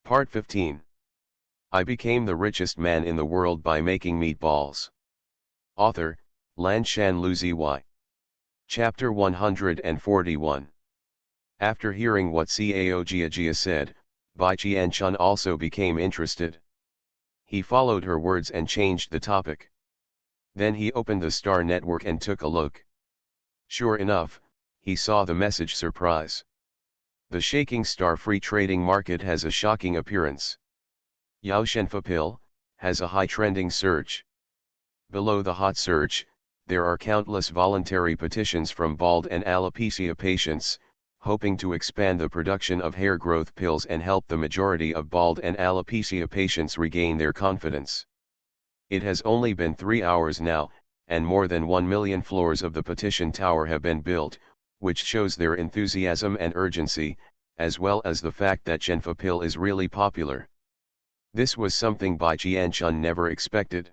Part 15. I became the richest man in the world by making meatballs. Author, Lanshan Luzi. Chapter 141. After hearing what Cao Jiajia said, Bai Qianchun also became interested. He followed her words and changed the topic. Then he opened the star network and took a look. Sure enough, he saw the message surprise. The shaking star free trading market has a shocking appearance. Yao Shenfa pill has a high trending search. Below the hot search, there are countless voluntary petitions from bald and alopecia patients, hoping to expand the production of hair growth pills and help the majority of bald and alopecia patients regain their confidence. It has only been 3 hours now, and more than 1 million floors of the petition tower have been built, which shows their enthusiasm and urgency, as well as the fact that Shenfa pill is really popular. This was something Bai Qianchun never expected.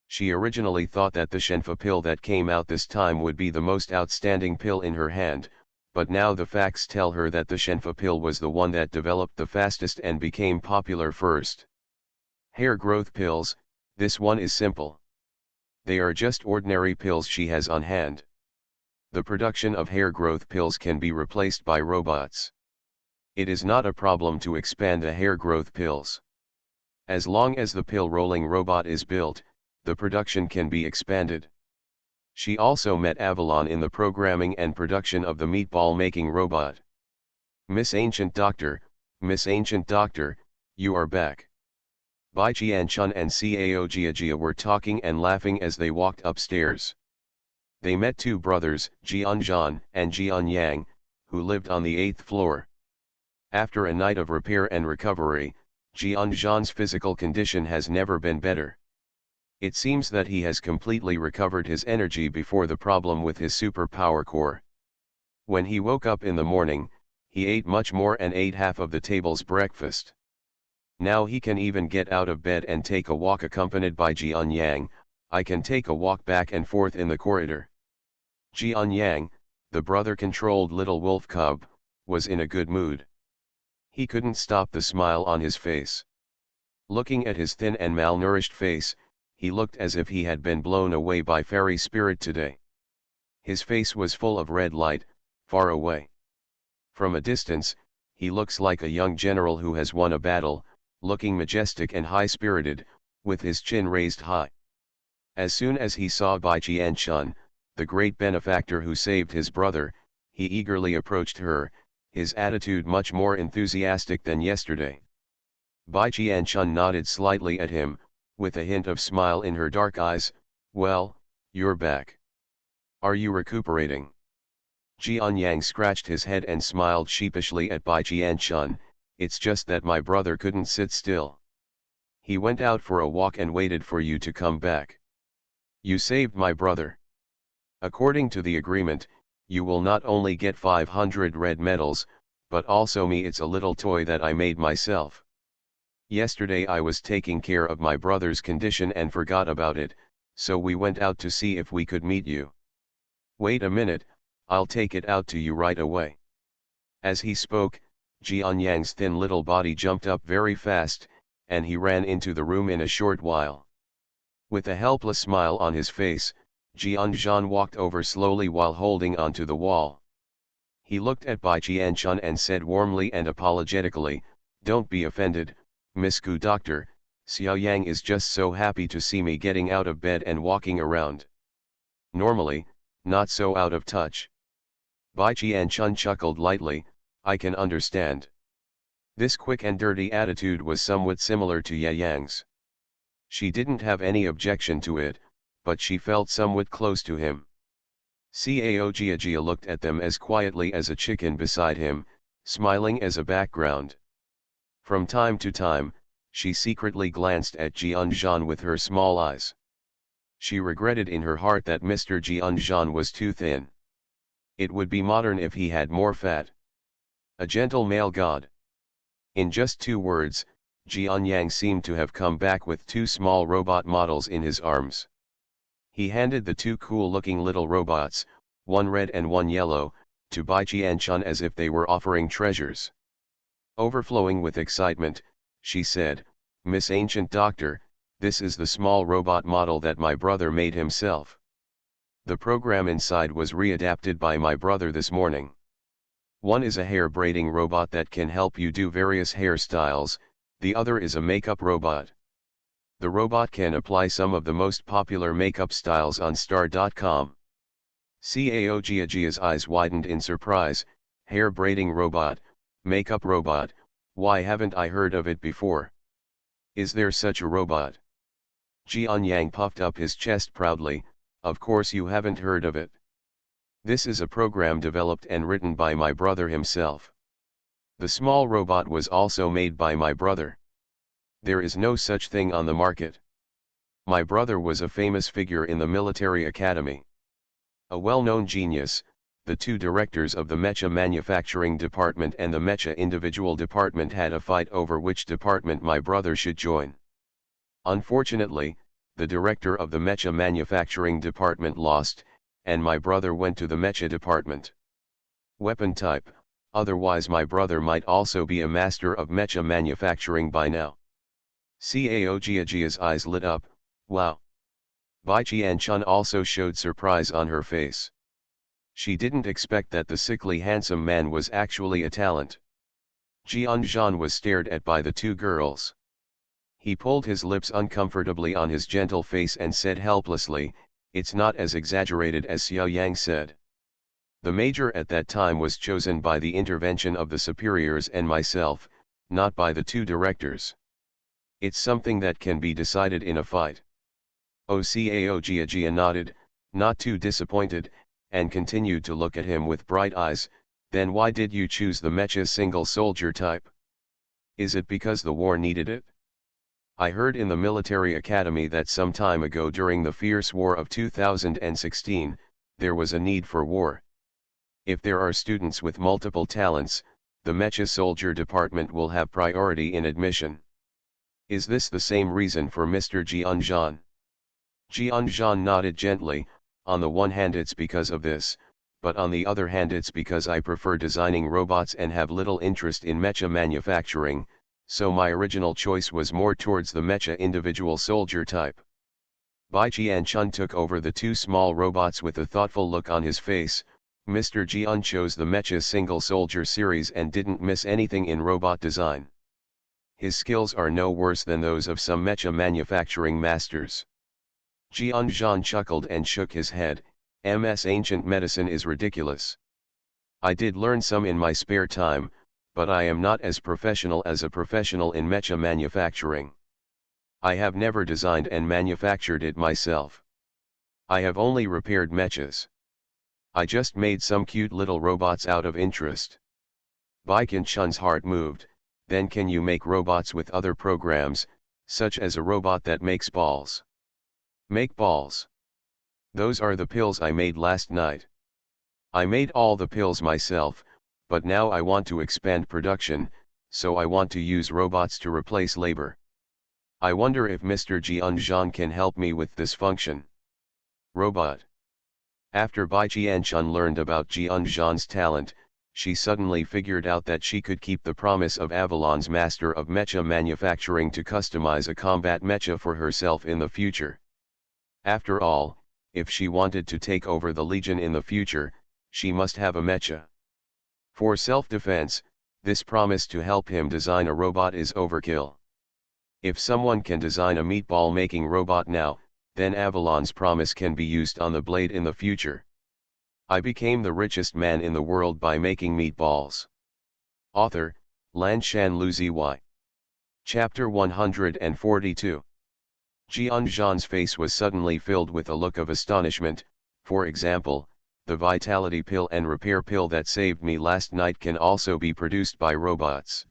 She originally thought that the Shenfa pill that came out this time would be the most outstanding pill in her hand, but now the facts tell her that the Shenfa pill was the one that developed the fastest and became popular first. Hair growth pills, this one is simple. They are just ordinary pills she has on hand. The production of hair growth pills can be replaced by robots. It is not a problem to expand the hair growth pills. As long as the pill rolling robot is built, the production can be expanded. She also met Avalon in the programming and production of the meatball making robot. Miss Ancient Doctor, you are back. Bai Qianchun and Cao Jiajia were talking and laughing as they walked upstairs. They met two brothers, Jianzhan and Jianyang, who lived on the 8th floor. After a night of repair and recovery, Jianzhan's physical condition has never been better. It seems that he has completely recovered his energy before the problem with his superpower core. When he woke up in the morning, he ate much more and ate half of the table's breakfast. Now he can even get out of bed and take a walk accompanied by Jianyang. I can take a walk back and forth in the corridor. Jianyang, the brother-controlled little wolf cub, was in a good mood. He couldn't stop the smile on his face. Looking at his thin and malnourished face, he looked as if he had been blown away by fairy spirit today. His face was full of red light, far away. From a distance, he looks like a young general who has won a battle, looking majestic and high-spirited, with his chin raised high. As soon as he saw Bai Qianchun, the great benefactor who saved his brother, he eagerly approached her, his attitude much more enthusiastic than yesterday. Bai Qianchun nodded slightly at him, with a hint of smile in her dark eyes. Well, you're back. Are you recuperating? Jianyang scratched his head and smiled sheepishly at Bai Qianchun. It's just that my brother couldn't sit still. He went out for a walk and waited for you to come back. You saved my brother. According to the agreement, you will not only get 500 red medals, but also me. It's a little toy that I made myself. Yesterday I was taking care of my brother's condition and forgot about it, so we went out to see if we could meet you. Wait a minute, I'll take it out to you right away. As he spoke, Jianyang's thin little body jumped up very fast, and he ran into the room in a short while. With a helpless smile on his face, Jianzhan walked over slowly while holding onto the wall. He looked at Bai Qianchun and said warmly and apologetically, "Don't be offended, Miss Gu Doctor, Xiao Yang is just so happy to see me getting out of bed and walking around. Normally, not so out of touch." Bai Qianchun chuckled lightly, "I can understand." This quick and dirty attitude was somewhat similar to Yang's. She didn't have any objection to it, but she felt somewhat close to him. Cao Jiajia looked at them as quietly as a chicken beside him, smiling as a background. From time to time, she secretly glanced at Jianzhan with her small eyes. She regretted in her heart that Mr. Jianzhan was too thin. It would be modern if he had more fat. A gentle male god. In just 2 words, Jianyang seemed to have come back with 2 small robot models in his arms. He handed the 2 cool-looking little robots, one red and one yellow, to Bai Qianchun as if they were offering treasures. Overflowing with excitement, she said, "Miss Ancient Doctor, this is the small robot model that my brother made himself. The program inside was readapted by my brother this morning. One is a hair braiding robot that can help you do various hairstyles, the other is a makeup robot. The robot can apply some of the most popular makeup styles on star.com. Caogia's eyes widened in surprise. Hair braiding robot, makeup robot, why haven't I heard of it before? Is there such a robot? Jian Yang puffed up his chest proudly, of course you haven't heard of it. This is a program developed and written by my brother himself. The small robot was also made by my brother. There is no such thing on the market. My brother was a famous figure in the military academy. A well-known genius. The two directors of the Mecha Manufacturing Department and the Mecha Individual Department had a fight over which department my brother should join. Unfortunately, the director of the Mecha Manufacturing Department lost, and my brother went to the Mecha Department. Weapon type, otherwise my brother might also be a master of Mecha Manufacturing by now. Caogia's eyes lit up, wow. Bai Qianchun also showed surprise on her face. She didn't expect that the sickly handsome man was actually a talent. Jianzhan was stared at by the two girls. He pulled his lips uncomfortably on his gentle face and said helplessly, "It's not as exaggerated as Xiao Yang said. The major at that time was chosen by the intervention of the superiors and myself, not by the two directors. It's something that can be decided in a fight." Caogia nodded, not too disappointed, and continued to look at him with bright eyes. "Then why did you choose the Mecha single soldier type? Is it because the war needed it? I heard in the military academy that some time ago during the fierce war of 2016, there was a need for war. If there are students with multiple talents, the Mecha soldier department will have priority in admission. Is this the same reason for Mr. Jianzhan?" Jianzhan nodded gently. "On the one hand it's because of this, but on the other hand it's because I prefer designing robots and have little interest in mecha manufacturing, so my original choice was more towards the mecha individual soldier type." Bai Qianchun took over the two small robots with a thoughtful look on his face. Mr. Jian chose the mecha single soldier series and didn't miss anything in robot design. His skills are no worse than those of some mecha manufacturing masters. Jianzhan chuckled and shook his head. "MS ancient medicine is ridiculous. I did learn some in my spare time, but I am not as professional as a professional in mecha manufacturing. I have never designed and manufactured it myself. I have only repaired mechas. I just made some cute little robots out of interest." Bai Qianchun's heart moved. "Then can you make robots with other programs, such as a robot that makes balls?" "Make balls? Those are the pills I made last night. I made all the pills myself, but now I want to expand production, so I want to use robots to replace labor. I wonder if Mr. Jianzhan can help me with this function." Robot. After Bai Qianchun learned about Jianzhan's talent, she suddenly figured out that she could keep the promise of Avalon's master of mecha manufacturing to customize a combat mecha for herself in the future. After all, if she wanted to take over the Legion in the future, she must have a mecha. For self-defense, this promise to help him design a robot is overkill. If someone can design a meatball-making robot now, then Avalon's promise can be used on the blade in the future. I became the richest man in the world by making meatballs. Author, Lanshan Luzi. Chapter 142. Jianzhan's face was suddenly filled with a look of astonishment. "For example, the vitality pill and repair pill that saved me last night can also be produced by robots."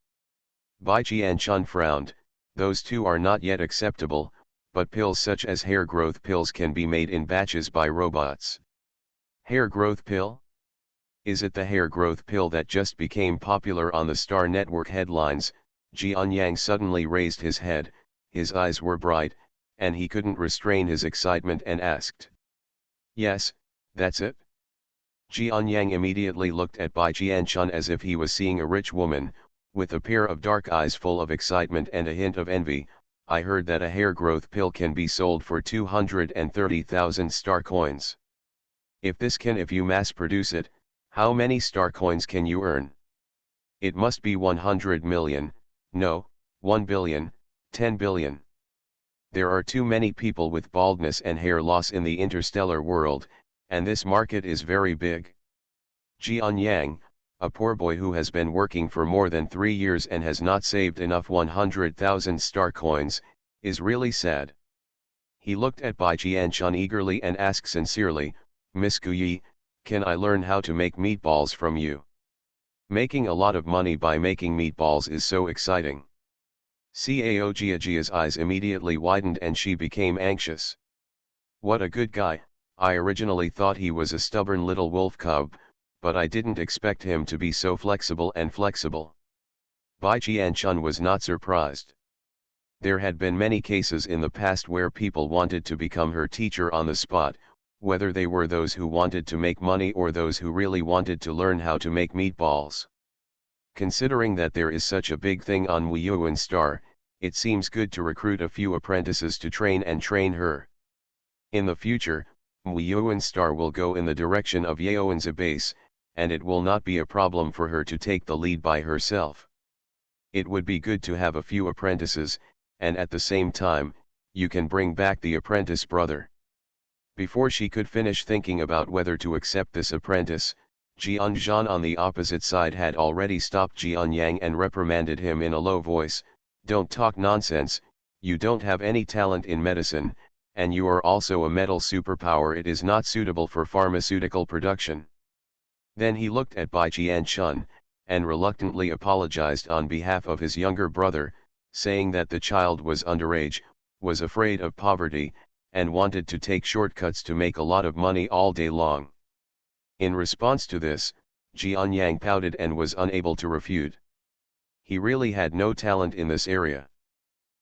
Bai Qianchun frowned. "Those two are not yet acceptable, but pills such as hair growth pills can be made in batches by robots." Hair growth pill? Is it the hair growth pill that just became popular on the Star Network headlines? Jian Yang suddenly raised his head, his eyes were bright, and he couldn't restrain his excitement and asked. "Yes, that's it." Jian Yang immediately looked at Bai Qianchun as if he was seeing a rich woman. With a pair of dark eyes full of excitement and a hint of envy, I heard that a hair growth pill can be sold for 230,000 star coins. If you mass produce it, how many star coins can you earn? It must be 100 million, no, 1 billion, 10 billion. There are too many people with baldness and hair loss in the interstellar world, and this market is very big. Jian Yang, a poor boy who has been working for more than 3 years and has not saved enough 100,000 star coins, is really sad. He looked at Bai Jianchun eagerly and asked sincerely, "Miss Guyi, can I learn how to make meatballs from you? Making a lot of money by making meatballs is so exciting." Cao Jiajia's eyes immediately widened and she became anxious. What a good guy. I originally thought he was a stubborn little wolf cub, but I didn't expect him to be so flexible. Bai Jianchun was not surprised. There had been many cases in the past where people wanted to become her teacher on the spot, whether they were those who wanted to make money or those who really wanted to learn how to make meatballs. Considering that there is such a big thing on Wuyuan Star, it seems good to recruit a few apprentices to train her. In the future, Wuyuan Star will go in the direction of Yaoan's base, and it will not be a problem for her to take the lead by herself. It would be good to have a few apprentices, and at the same time, you can bring back the apprentice brother. Before she could finish thinking about whether to accept this apprentice, Jian Zhan on the opposite side had already stopped Jian Yang and reprimanded him in a low voice, "Don't talk nonsense, you don't have any talent in medicine, and you are also a metal superpower. It is not suitable for pharmaceutical production." Then he looked at Bai Jianchun, and reluctantly apologized on behalf of his younger brother, saying that the child was underage, was afraid of poverty, and wanted to take shortcuts to make a lot of money all day long. In response to this, Jian Yang pouted and was unable to refute. He really had no talent in this area.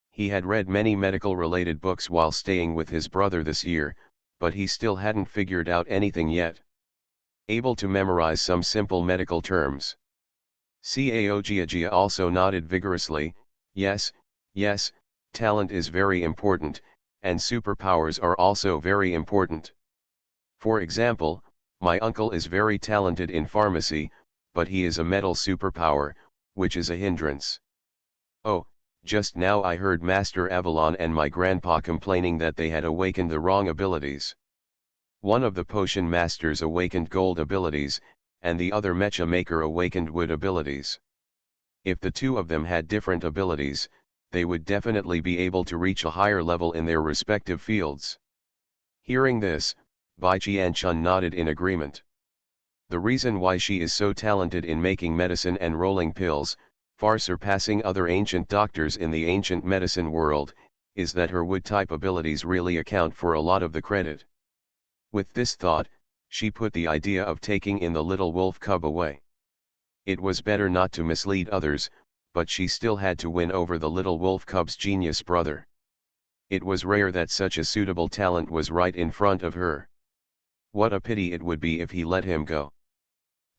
He had read many medical-related books while staying with his brother this year, but he still hadn't figured out anything yet. Able to memorize some simple medical terms. Cao Jiajia also nodded vigorously, yes, talent is very important, and superpowers are also very important. For example, my uncle is very talented in pharmacy, but he is a metal superpower, which is a hindrance. Oh, just now I heard Master Avalon and my grandpa complaining that they had awakened the wrong abilities. One of the potion masters awakened gold abilities, and the other mecha maker awakened wood abilities. If the two of them had different abilities, they would definitely be able to reach a higher level in their respective fields. Hearing this, Bai Jianchun nodded in agreement. The reason why she is so talented in making medicine and rolling pills, far surpassing other ancient doctors in the ancient medicine world, is that her wood-type abilities really account for a lot of the credit. With this thought, she put the idea of taking in the little wolf cub away. It was better not to mislead others, but she still had to win over the little wolf cub's genius brother. It was rare that such a suitable talent was right in front of her. What a pity it would be if he let him go.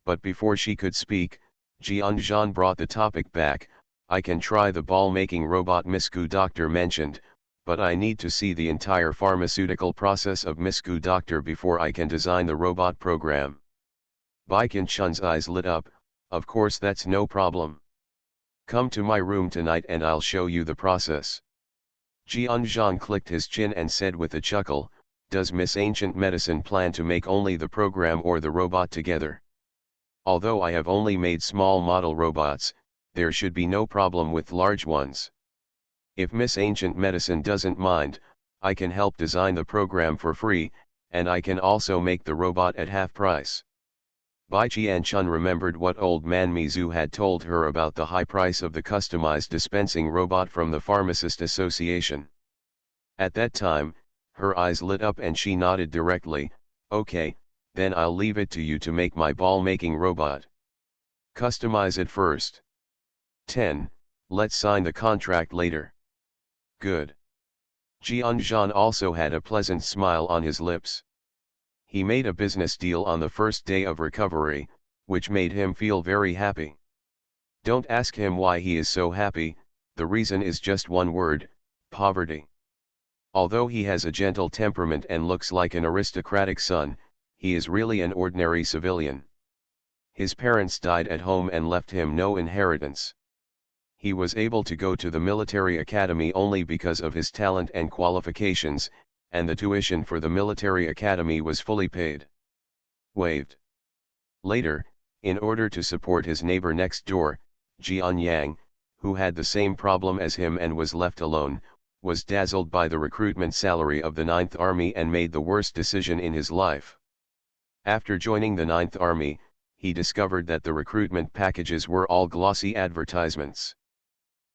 But before she could speak, Jian Zhan brought the topic back. "I can try the ball-making robot Miss Gu Doctor mentioned, but I need to see the entire pharmaceutical process of Miss Gu Doctor before I can design the robot program." Bai Qianchun's eyes lit up. "Of course, that's no problem. Come to my room tonight and I'll show you the process." Jian Zhan clicked his chin and said with a chuckle, "Does Miss Ancient Medicine plan to make only the program or the robot together? Although I have only made small model robots, there should be no problem with large ones. If Miss Ancient Medicine doesn't mind, I can help design the program for free, and I can also make the robot at half price." Bai Jianchun remembered what old man Mizu had told her about the high price of the customized dispensing robot from the Pharmacist Association. At that time, her eyes lit up and she nodded directly, "Okay, then I'll leave it to you to make my ball-making robot. Customize it first. 10. Let's sign the contract later." "Good." Jian Zhan also had a pleasant smile on his lips. He made a business deal on the first day of recovery, which made him feel very happy. Don't ask him why he is so happy, the reason is just one word: poverty. Although he has a gentle temperament and looks like an aristocratic son, he is really an ordinary civilian. His parents died at home and left him no inheritance. He was able to go to the military academy only because of his talent and qualifications, and the tuition for the military academy was fully paid. Waived. Later, in order to support his neighbor next door, Jian Yang, who had the same problem as him and was left alone, was dazzled by the recruitment salary of the 9th Army and made the worst decision in his life. After joining the 9th Army, he discovered that the recruitment packages were all glossy advertisements.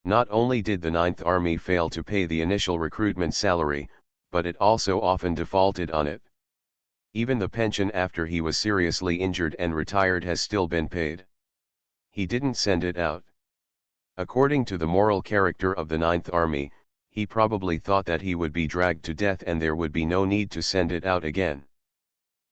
Not only did the 9th Army fail to pay the initial recruitment salary, but it also often defaulted on it. Even the pension after he was seriously injured and retired has still been paid. He didn't send it out. According to the moral character of the 9th Army, he probably thought that he would be dragged to death and there would be no need to send it out again.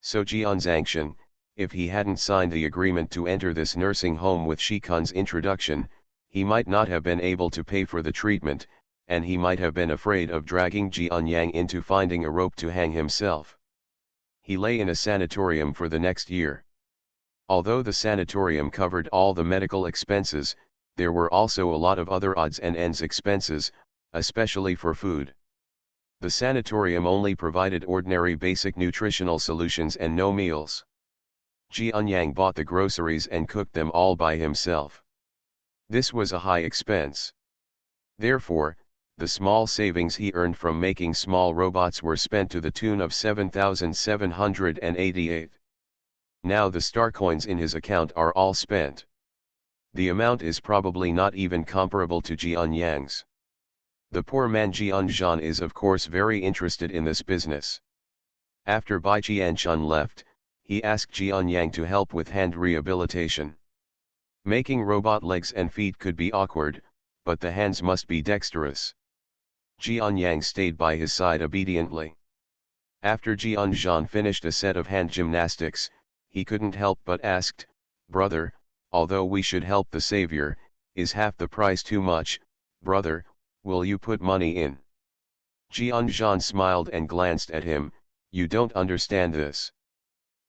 So Jian Zangshan, if he hadn't signed the agreement to enter this nursing home with Shikun's introduction, he might not have been able to pay for the treatment, and he might have been afraid of dragging Jian Yang into finding a rope to hang himself. He lay in a sanatorium for the next year. Although the sanatorium covered all the medical expenses, there were also a lot of other odds and ends expenses, especially for food. The sanatorium only provided ordinary basic nutritional solutions and no meals. Jian Yang bought the groceries and cooked them all by himself. This was a high expense. Therefore, the small savings he earned from making small robots were spent to the tune of 7,788. Now the star coins in his account are all spent. The amount is probably not even comparable to Jian Yang's. The poor man Jian Zhan is of course very interested in this business. After Bai Qianshun left, he asked Jian Yang to help with hand rehabilitation. Making robot legs and feet could be awkward, but the hands must be dexterous. Jian Yang stayed by his side obediently. After Jian Zhan finished a set of hand gymnastics, he couldn't help but asked, "Brother, although we should help the savior, is half the price too much? Brother, will you put money in?" Jian Zhan smiled and glanced at him. "You don't understand this.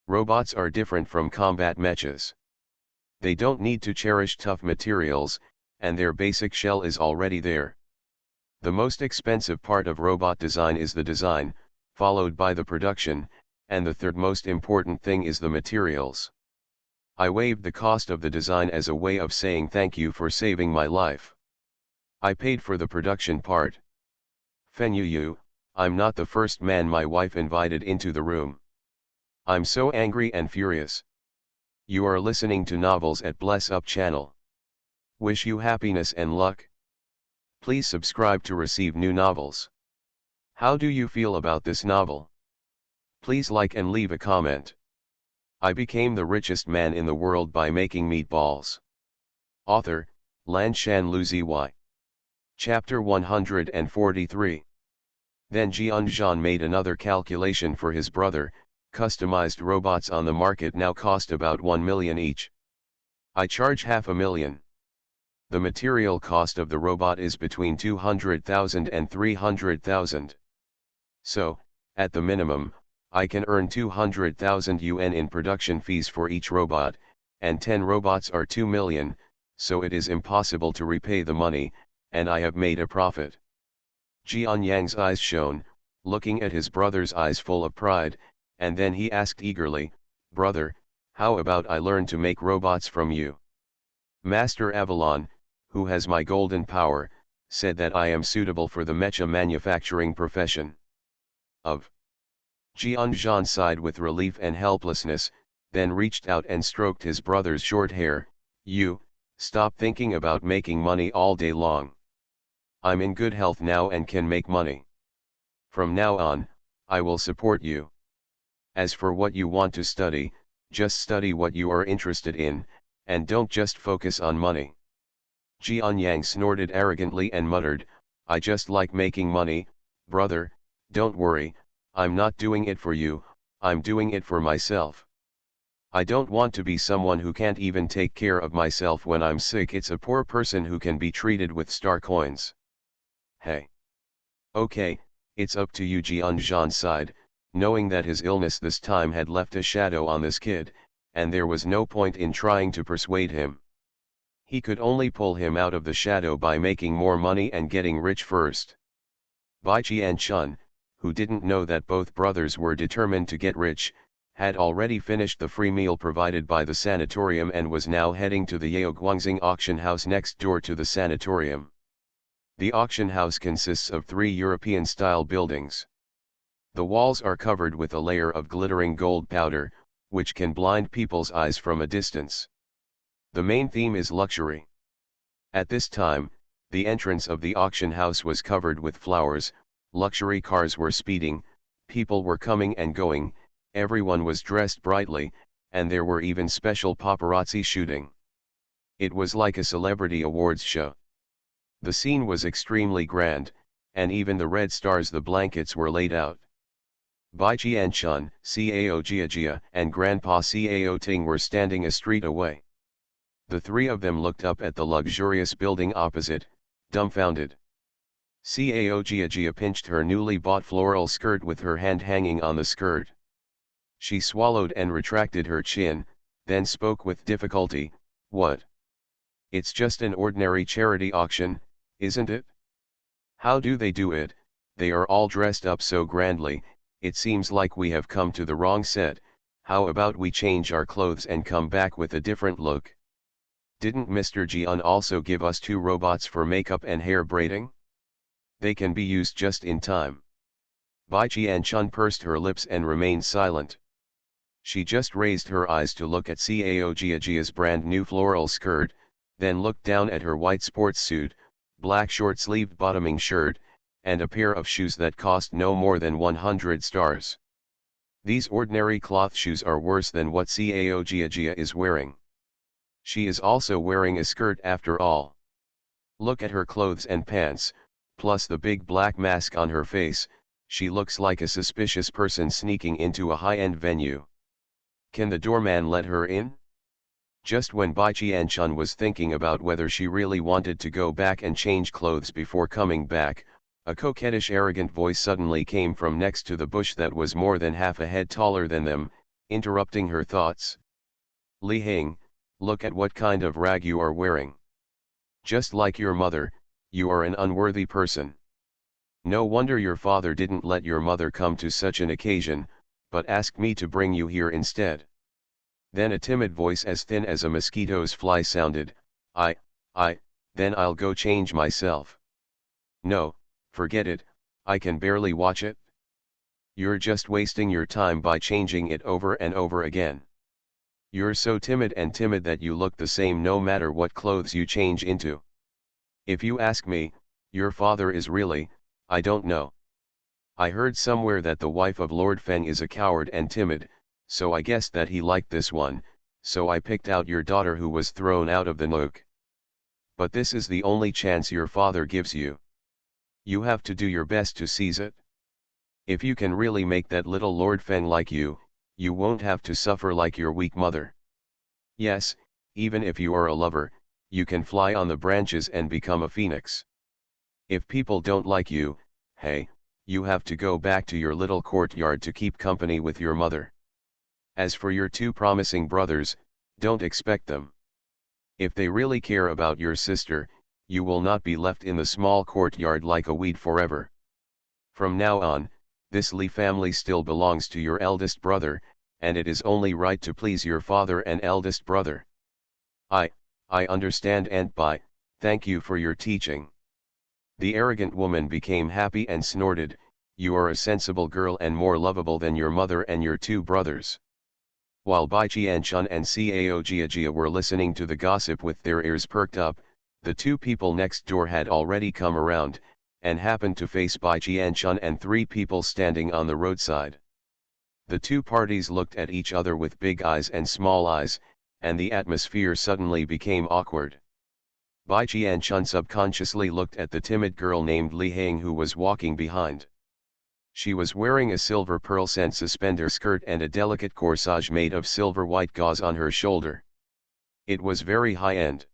Robots are different from combat mechas. They don't need to cherish tough materials, and their basic shell is already there. The most expensive part of robot design is the design, followed by the production, and the third most important thing is the materials. I waived the cost of the design as a way of saying thank you for saving my life. I paid for the production part. Fen Yu, I'm not the first man my wife invited into the room. I'm so angry and furious. You are listening to novels at Bless Up channel. Wish you happiness and luck. Please subscribe to receive new novels. How do you feel about this novel? Please like and leave a comment. I became the richest man in the world by making meatballs. Author, Lan Shan Lu Zy. Chapter 143. Then Jian Zhan made another calculation for his brother. Customized robots on the market now cost about 1 million each. I charge $500,000. The material cost of the robot is between 200,000 and 300,000. So, at the minimum, I can earn 200,000 yuan in production fees for each robot, and 10 robots are 2 million, so it is impossible to repay the money, and I have made a profit. Jian Yang's eyes shone, looking at his brother's eyes full of pride, and then he asked eagerly, "Brother, how about I learn to make robots from you?" Master Avalon, who has my golden power, said that I am suitable for the mecha manufacturing profession. Of. Jian Zhan sighed with relief and helplessness, then reached out and stroked his brother's short hair. "You, stop thinking about making money all day long. I'm in good health now and can make money. From now on, I will support you. As for what you want to study, just study what you are interested in, and don't just focus on money." Jian Yang snorted arrogantly and muttered, "I just like making money, brother, don't worry, I'm not doing it for you, I'm doing it for myself. I don't want to be someone who can't even take care of myself when I'm sick. It's a poor person who can be treated with star coins. Hey. Okay, it's up to you. Jean sighed, knowing that his illness this time had left a shadow on this kid, and there was no point in trying to persuade him. He could only pull him out of the shadow by making more money and getting rich first. Bai Chun, who didn't know that both brothers were determined to get rich, had already finished the free meal provided by the sanatorium and was now heading to the Yao Guangxing auction house next door to the sanatorium. The auction house consists of 3 European-style buildings. The walls are covered with a layer of glittering gold powder, which can blind people's eyes from a distance. The main theme is luxury. At this time, the entrance of the auction house was covered with flowers, luxury cars were speeding, people were coming and going, everyone was dressed brightly, and there were even special paparazzi shooting. It was like a celebrity awards show. The scene was extremely grand, and even the red stars, the blankets were laid out. Bai Chun, Cao Jia, and Grandpa Cao Ting were standing a street away. The 3 of them looked up at the luxurious building opposite, dumbfounded. Cao Jia pinched her newly bought floral skirt with her hand hanging on the skirt. She swallowed and retracted her chin, then spoke with difficulty, "What? It's just an ordinary charity auction, isn't it? How do they do it? They are all dressed up so grandly, it seems like we have come to the wrong set. How about we change our clothes and come back with a different look? Didn't Mr. Jian also give us 2 robots for makeup and hair braiding? They can be used just in time." Bai Chun pursed her lips and remained silent. She just raised her eyes to look at Cao Jia's brand new floral skirt, then looked down at her white sports suit, black short-sleeved bottoming shirt, and a pair of shoes that cost no more than 100 stars. These ordinary cloth shoes are worse than what Cao Jia is wearing. She is also wearing a skirt after all. Look at her clothes and pants, plus the big black mask on her face. She looks like a suspicious person sneaking into a high-end venue. Can the doorman let her in? Just when Bai Chun was thinking about whether she really wanted to go back and change clothes before coming back, a coquettish arrogant voice suddenly came from next to the bush that was more than half a head taller than them, interrupting her thoughts. "Li Hing, look at what kind of rag you are wearing. Just like your mother, you are an unworthy person. No wonder your father didn't let your mother come to such an occasion, but asked me to bring you here instead." Then a timid voice as thin as a mosquito's fly sounded, then I'll go change myself." "No, forget it, I can barely watch it." "You're just wasting your time by changing it over and over again. You're so timid that you look the same no matter what clothes you change into. If you ask me, your father is really, I don't know. I heard somewhere that the wife of Lord Feng is a coward and timid, so I guessed that he liked this one, so I picked out your daughter who was thrown out of the nook. But this is the only chance your father gives you. You have to do your best to seize it. If you can really make that little Lord Feng like you, you won't have to suffer like your weak mother. Yes, even if you are a lover, you can fly on the branches and become a phoenix. If people don't like you, hey, you have to go back to your little courtyard to keep company with your mother. As for your 2 promising brothers, don't expect them. If they really care about your sister, you will not be left in the small courtyard like a weed forever. From now on, this Li family still belongs to your eldest brother, and it is only right to please your father and eldest brother." I understand, Aunt Bai, thank you for your teaching." The arrogant woman became happy and snorted, "You are a sensible girl and more lovable than your mother and your 2 brothers." While Bai Chun and Cao Jia were listening to the gossip with their ears perked up, the 2 people next door had already come around, and happened to face Bai Chun and 3 people standing on the roadside. The 2 parties looked at each other with big eyes and small eyes, and the atmosphere suddenly became awkward. Bai Chun subconsciously looked at the timid girl named Li Hing who was walking behind. She was wearing a silver pearl scent suspender skirt and a delicate corsage made of silver white gauze on her shoulder. It was very high-end.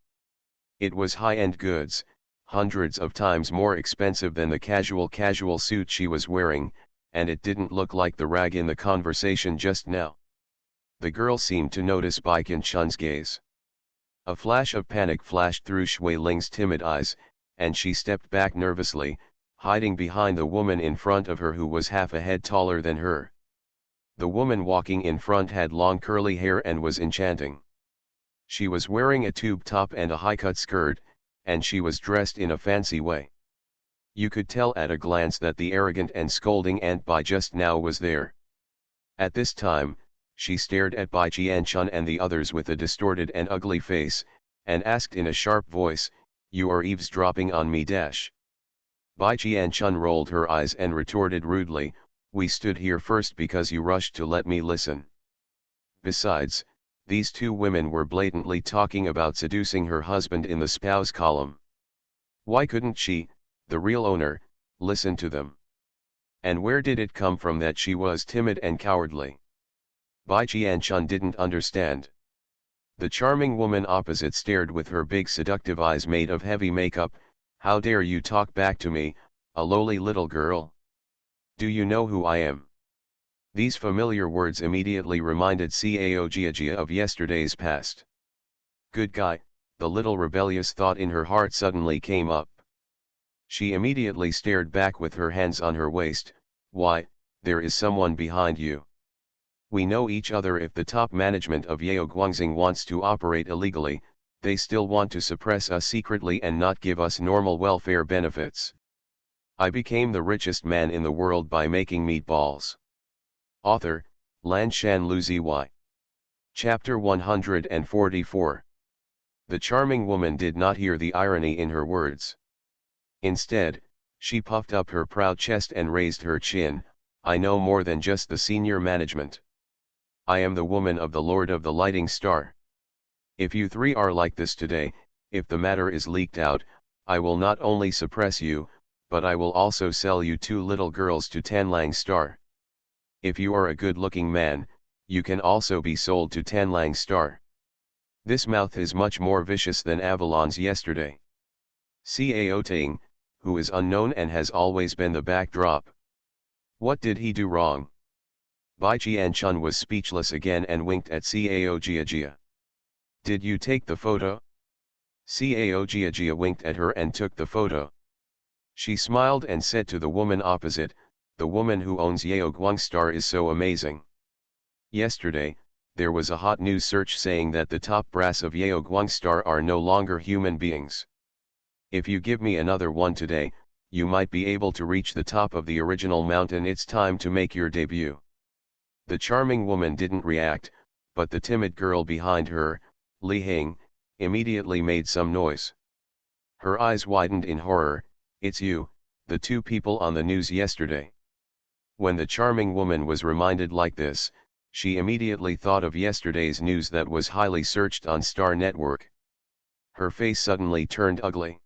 It was high-end goods, hundreds of times more expensive than the casual suit she was wearing, and it didn't look like the rag in the conversation just now. The girl seemed to notice Bai Qianchun's gaze. A flash of panic flashed through Shui Ling's timid eyes, and she stepped back nervously, hiding behind the woman in front of her who was half a head taller than her. The woman walking in front had long curly hair and was enchanting. She was wearing a tube top and a high-cut skirt, and she was dressed in a fancy way. You could tell at a glance that the arrogant and scolding Aunt Bai just now was there. At this time, she stared at Bai Qianchun and the others with a distorted and ugly face, and asked in a sharp voice, "You are eavesdropping on me dash." Bai Qianchun rolled her eyes and retorted rudely, "We stood here first because you rushed to let me listen. Besides, these two women were blatantly talking about seducing her husband in the spouse column. Why couldn't she, the real owner, listen to them? And where did it come from that she was timid and cowardly?" Bai Qianchun didn't understand. The charming woman opposite stared with her big seductive eyes made of heavy makeup. "How dare you talk back to me, a lowly little girl? Do you know who I am?" These familiar words immediately reminded Cao Jiajia of yesterday's past. Good guy, the little rebellious thought in her heart suddenly came up. She immediately stared back with her hands on her waist. "Why, there is someone behind you. We know each other. If the top management of Yao Guangxing wants to operate illegally, they still want to suppress us secretly and not give us normal welfare benefits. I became the richest man in the world by making meatballs." Author, Lan Shan Lu Zy. Chapter 144. The charming woman did not hear the irony in her words. Instead, she puffed up her proud chest and raised her chin. "I know more than just the senior management. I am the woman of the Lord of the Lighting Star. If you three are like this today, if the matter is leaked out, I will not only suppress you, but I will also sell you two little girls to Tanlang Star. If you are a good-looking man, you can also be sold to Tanlang Star. This mouth is much more vicious than Avalon's yesterday." Cao Ting, who is unknown and has always been the backdrop. What did he do wrong? Bai Qianchun was speechless again and winked at Cao Jiajia. "Did you take the photo?" Cao Jiajia winked at her and took the photo. She smiled and said to the woman opposite, "The woman who owns Yao Guangstar is so amazing. Yesterday, there was a hot news search saying that the top brass of Yao Guangstar are no longer human beings. If you give me another one today, you might be able to reach the top of the original mountain. It's time to make your debut." The charming woman didn't react, but the timid girl behind her, Li Hing, immediately made some noise. Her eyes widened in horror. "It's you, the two people on the news yesterday." When the charming woman was reminded like this, she immediately thought of yesterday's news that was highly searched on Star Network. Her face suddenly turned ugly.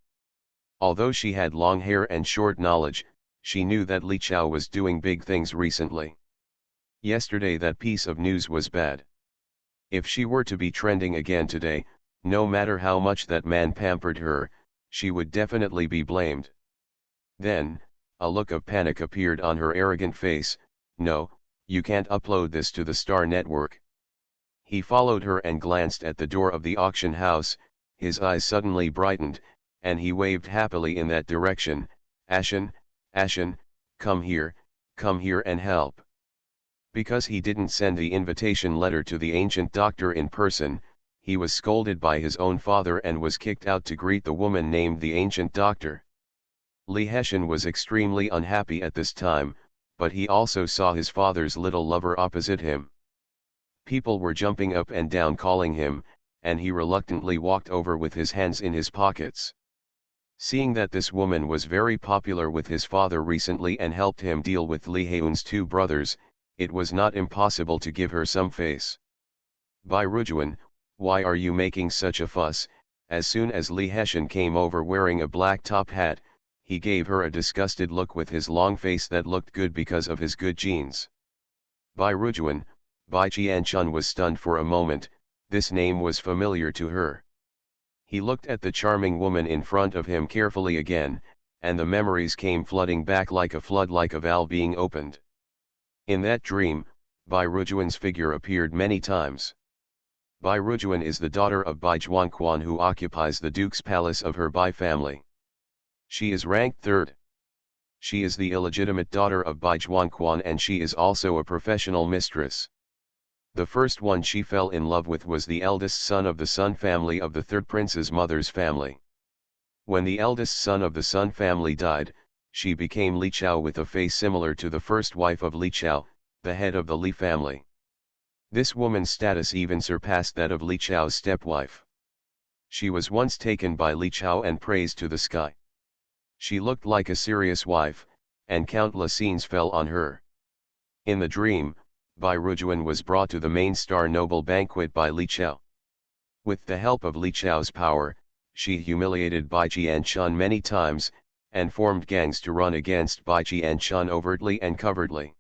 Although she had long hair and short knowledge, she knew that Li Chao was doing big things recently. Yesterday that piece of news was bad. If she were to be trending again today, no matter how much that man pampered her, she would definitely be blamed. Then, a look of panic appeared on her arrogant face. "No, you can't upload this to the Star Network." He followed her and glanced at the door of the auction house. His eyes suddenly brightened, and he waved happily in that direction. Ashen, come here and help." Because he didn't send the invitation letter to the ancient doctor in person, he was scolded by his own father and was kicked out to greet the woman named the ancient doctor. Li Heshen was extremely unhappy at this time, but he also saw his father's little lover opposite him. People were jumping up and down calling him, and he reluctantly walked over with his hands in his pockets. Seeing that this woman was very popular with his father recently and helped him deal with Li Heun's two brothers, it was not impossible to give her some face. "Bai Rujuan, why are you making such a fuss?" As soon as Li Heshen came over wearing a black top hat, he gave her a disgusted look with his long face that looked good because of his good genes. Bai Rujuan, Bai Jianchun was stunned for a moment. This name was familiar to her. He looked at the charming woman in front of him carefully again, and the memories came flooding back like a flood, like a valve being opened. In that dream, Bai Rujuan's figure appeared many times. Bai Rujuan is the daughter of Bai Zhuangquan, who occupies the Duke's palace of her Bai family. She is ranked third. She is the illegitimate daughter of Bai Zhuangquan, and she is also a professional mistress. The first one she fell in love with was the eldest son of the Sun family of the third prince's mother's family. When the eldest son of the Sun family died, she became Li Chao with a face similar to the first wife of Li Chao, the head of the Li family. This woman's status even surpassed that of Li Chao's stepwife. She was once taken by Li Chao and praised to the sky. She looked like a serious wife, and countless scenes fell on her. In the dream, Bai Rujuan was brought to the main star noble banquet by Li Chao. With the help of Li Chao's power, she humiliated Bai Jianchun many times, and formed gangs to run against Bai Jianchun overtly and covertly.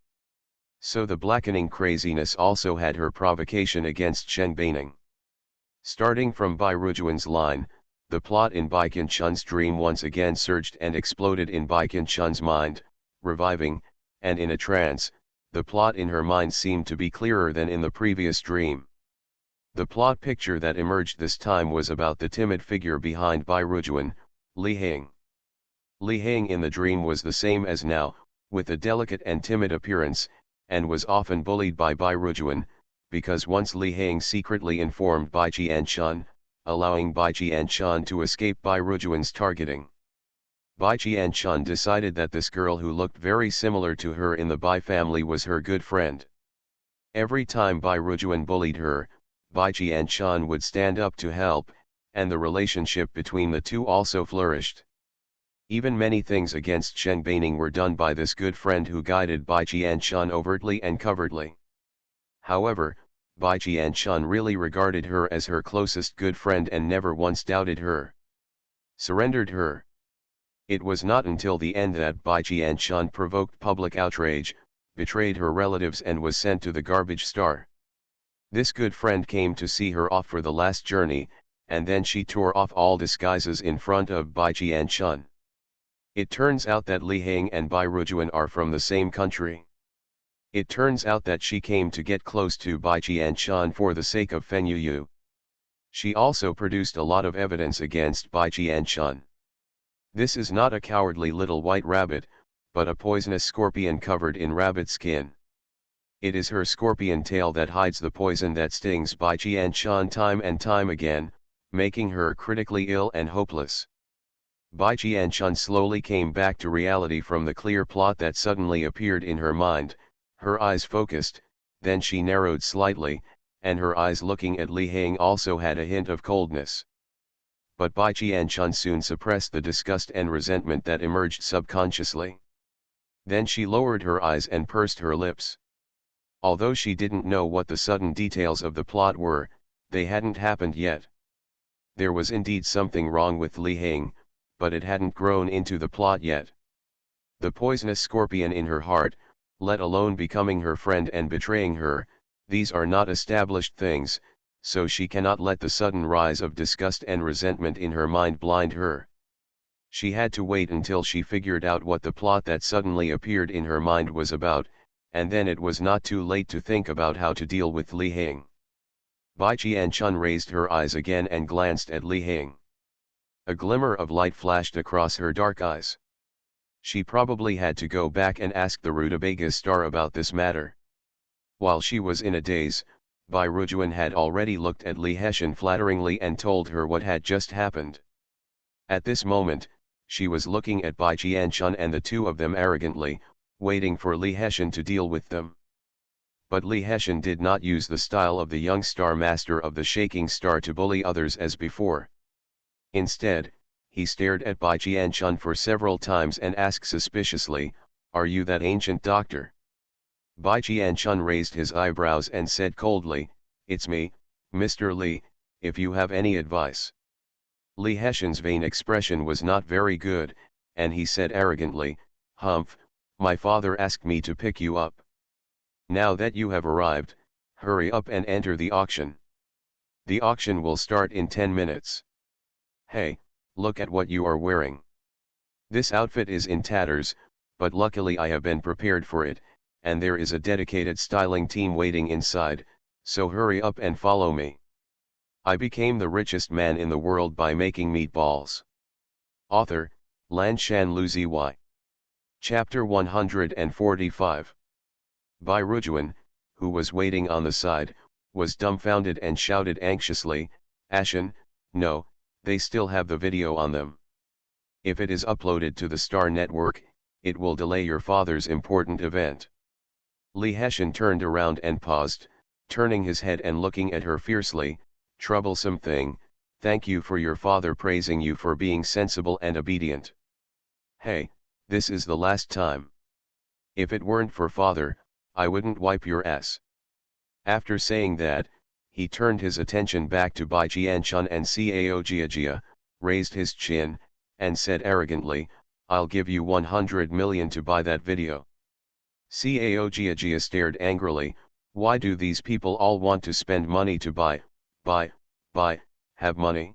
So the blackening craziness also had her provocation against Shen Baining. Starting from Bai Rujuan's line, the plot in Bai Qianchun's dream once again surged and exploded in Bai Qianchun's mind, reviving, and in a trance, the plot in her mind seemed to be clearer than in the previous dream. The plot picture that emerged this time was about the timid figure behind Bai Rujuan, Li Hing. Li Hing in the dream was the same as now, with a delicate and timid appearance, and was often bullied by Bai Rujuan, because once Li Hing secretly informed Bai Jianchun, allowing Bai Jianchun to escape Bai Rujuan's targeting. Bai Jianchun decided that this girl who looked very similar to her in the Bai family was her good friend. Every time Bai Rujuan bullied her, Bai Jianchun would stand up to help, and the relationship between the two also flourished. Even many things against Shen Baining were done by this good friend who guided Bai Jianchun overtly and covertly. However, Bai Jianchun really regarded her as her closest good friend and never once doubted her. Surrendered her. It was not until the end that Bai Jianchun provoked public outrage, betrayed her relatives and was sent to the garbage star. This good friend came to see her off for the last journey, and then she tore off all disguises in front of Bai Jianchun. It turns out that Li Hing and Bai Rujuan are from the same country. It turns out that she came to get close to Bai Jianchun for the sake of Feng Yuyu. She also produced a lot of evidence against Bai Jianchun. This is not a cowardly little white rabbit, but a poisonous scorpion covered in rabbit skin. It is her scorpion tail that hides the poison that stings Bai Jianchun time and time again, making her critically ill and hopeless. Bai Jianchun slowly came back to reality from the clear plot that suddenly appeared in her mind. Her eyes focused, then she narrowed slightly, and her eyes looking at Li Hing also had a hint of coldness. But Bai Jianchun soon suppressed the disgust and resentment that emerged subconsciously. Then she lowered her eyes and pursed her lips. Although she didn't know what the sudden details of the plot were, they hadn't happened yet. There was indeed something wrong with Li Hing, but it hadn't grown into the plot yet. The poisonous scorpion in her heart, let alone becoming her friend and betraying her, these are not established things, so she cannot let the sudden rise of disgust and resentment in her mind blind her. She had to wait until she figured out what the plot that suddenly appeared in her mind was about, and then it was not too late to think about how to deal with Li Hing. Bai Jianchun raised her eyes again and glanced at Li Hing. A glimmer of light flashed across her dark eyes. She probably had to go back and ask the rutabaga star about this matter. While she was in a daze, Bai Rujuan had already looked at Li Heshen flatteringly and told her what had just happened. At this moment, she was looking at Bai Jianchun and the two of them arrogantly, waiting for Li Heshen to deal with them. But Li Heshen did not use the style of the young star master of the shaking star to bully others as before. Instead, he stared at Bai Jianchun for several times and asked suspiciously, "Are you that ancient doctor?" Bai Jianchun raised his eyebrows and said coldly, "It's me, Mr. Li, if you have any advice." Li Heshen's vain expression was not very good, and he said arrogantly, "Humph, my father asked me to pick you up. Now that you have arrived, hurry up and enter the auction. The auction will start in 10 minutes. Hey, look at what you are wearing. This outfit is in tatters, but luckily I have been prepared for it, and there is a dedicated styling team waiting inside, so hurry up and follow me. I became the richest man in the world by making meatballs." Author, Lanshan Luzi Y. Chapter 145. Bai Rujuan, who was waiting on the side, was dumbfounded and shouted anxiously, "Ashen, no, they still have the video on them. If it is uploaded to the Star Network, it will delay your father's important event." Li Heshen turned around and paused, turning his head and looking at her fiercely. "Troublesome thing, thank you for your father praising you for being sensible and obedient. Hey, this is the last time. If it weren't for father, I wouldn't wipe your ass." After saying that, he turned his attention back to Bai Jianchun and Cao Jiajia, raised his chin, and said arrogantly, "I'll give you 100 million to buy that video." Cao Jiajia stared angrily. Why do these people all want to spend money to buy, have money?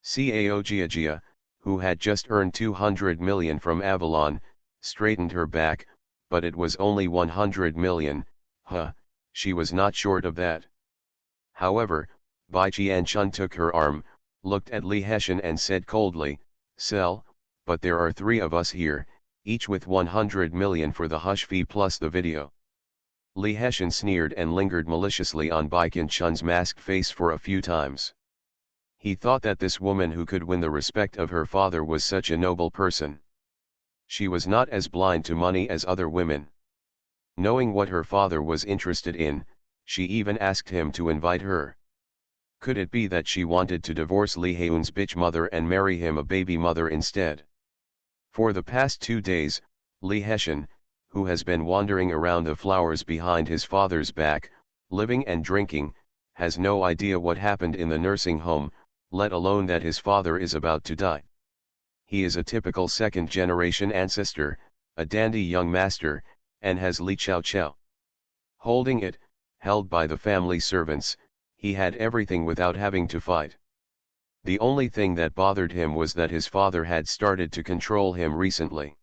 Cao Jiajia, who had just earned 200 million from Avalon, straightened her back, but it was only 100 million, she was not short of that. However, Bai Jianchun took her arm, looked at Li Heshen and said coldly, "Sell, but there are 3 of us here, each with 100 million for the hush fee plus the video." Li Heshen sneered and lingered maliciously on Bai Jianchun's masked face for a few times. He thought that this woman who could win the respect of her father was such a noble person. She was not as blind to money as other women. Knowing what her father was interested in, she even asked him to invite her. Could it be that she wanted to divorce Li Heun's bitch mother and marry him a baby mother instead? For the past 2 days, Li Heshen, who has been wandering around the flowers behind his father's back, living and drinking, has no idea what happened in the nursing home, let alone that his father is about to die. He is a typical second-generation ancestor, a dandy young master, and has Li Chao Chao. Holding it, held by the family servants, he had everything without having to fight. The only thing that bothered him was that his father had started to control him recently.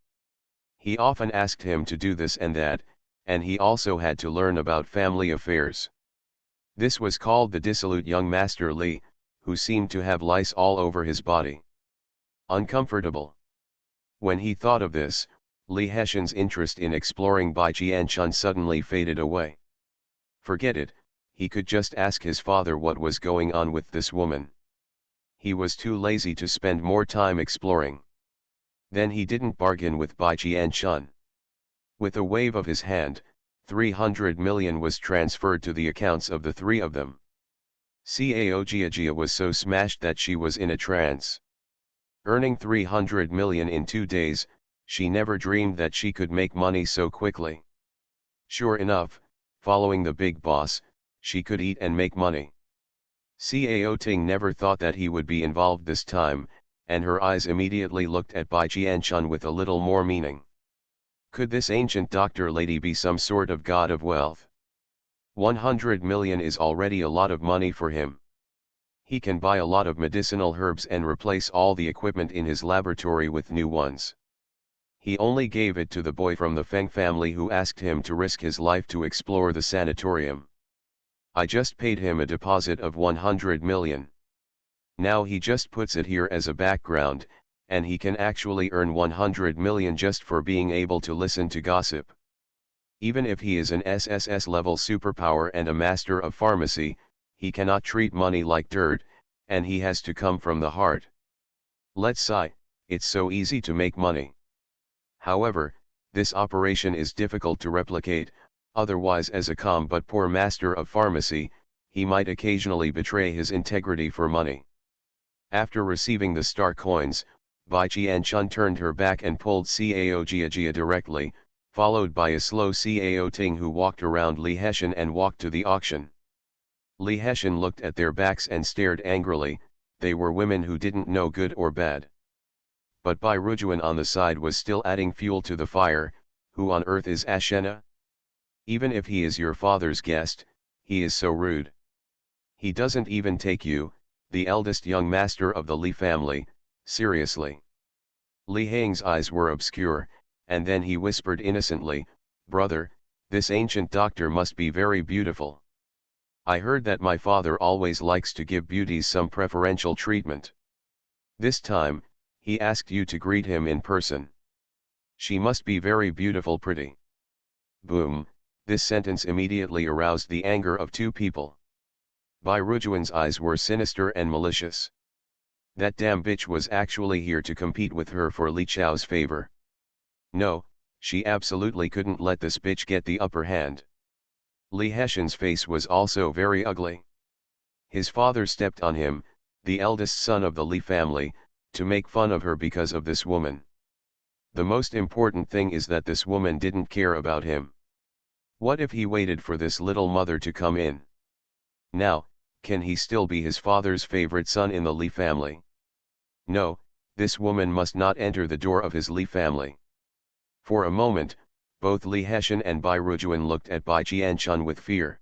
He often asked him to do this and that, and he also had to learn about family affairs. This was called the dissolute young master Li, who seemed to have lice all over his body. Uncomfortable. When he thought of this, Li Heshen's interest in exploring Bai Jianchun suddenly faded away. Forget it, he could just ask his father what was going on with this woman. He was too lazy to spend more time exploring. Then he didn't bargain with Bai Jianchun. With a wave of his hand, 300 million was transferred to the accounts of the 3 of them. Cao Jiajia was so smashed that she was in a trance. Earning 300 million in 2 days, she never dreamed that she could make money so quickly. Sure enough, following the big boss, she could eat and make money. Cao Ting never thought that he would be involved this time, and her eyes immediately looked at Bai Jianchun with a little more meaning. Could this ancient doctor lady be some sort of god of wealth? 100 million is already a lot of money for him. He can buy a lot of medicinal herbs and replace all the equipment in his laboratory with new ones. He only gave it to the boy from the Feng family who asked him to risk his life to explore the sanatorium. I just paid him a deposit of 100 million. Now he just puts it here as a background, and he can actually earn 100 million just for being able to listen to gossip. Even if he is an SSS level superpower and a master of pharmacy, he cannot treat money like dirt, and he has to come from the heart. Let's say, it's so easy to make money. However, this operation is difficult to replicate, otherwise as a calm but poor master of pharmacy, he might occasionally betray his integrity for money. After receiving the star coins, Bai Jianchun turned her back and pulled Cao Jiajia directly, followed by a slow Cao Ting who walked around Li Heshen and walked to the auction. Li Heshen looked at their backs and stared angrily. They were women who didn't know good or bad. but Bai Rujuan on the side was still adding fuel to the fire. Who on earth is Ashena? Even if he is your father's guest, he is so rude. He doesn't even take you, the eldest young master of the Li family, seriously. Li Hang's eyes were obscure, and then he whispered innocently, "Brother, this ancient doctor must be very beautiful. I heard that my father always likes to give beauties some preferential treatment. This time, he asked you to greet him in person. She must be very beautiful, pretty." Boom, this sentence immediately aroused the anger of two people. Bai Rujuan's eyes were sinister and malicious. That damn bitch was actually here to compete with her for Li Chao's favor. No, she absolutely couldn't let this bitch get the upper hand. Li Heshen's face was also very ugly. His father stepped on him, the eldest son of the Li family, to make fun of her because of this woman. The most important thing is that this woman didn't care about him. What if he waited for this little mother to come in? Now, can he still be his father's favorite son in the Li family? No, this woman must not enter the door of his Li family. For a moment, both Li Heshen and Bai Rujuan looked at Bai Qianchun with fear.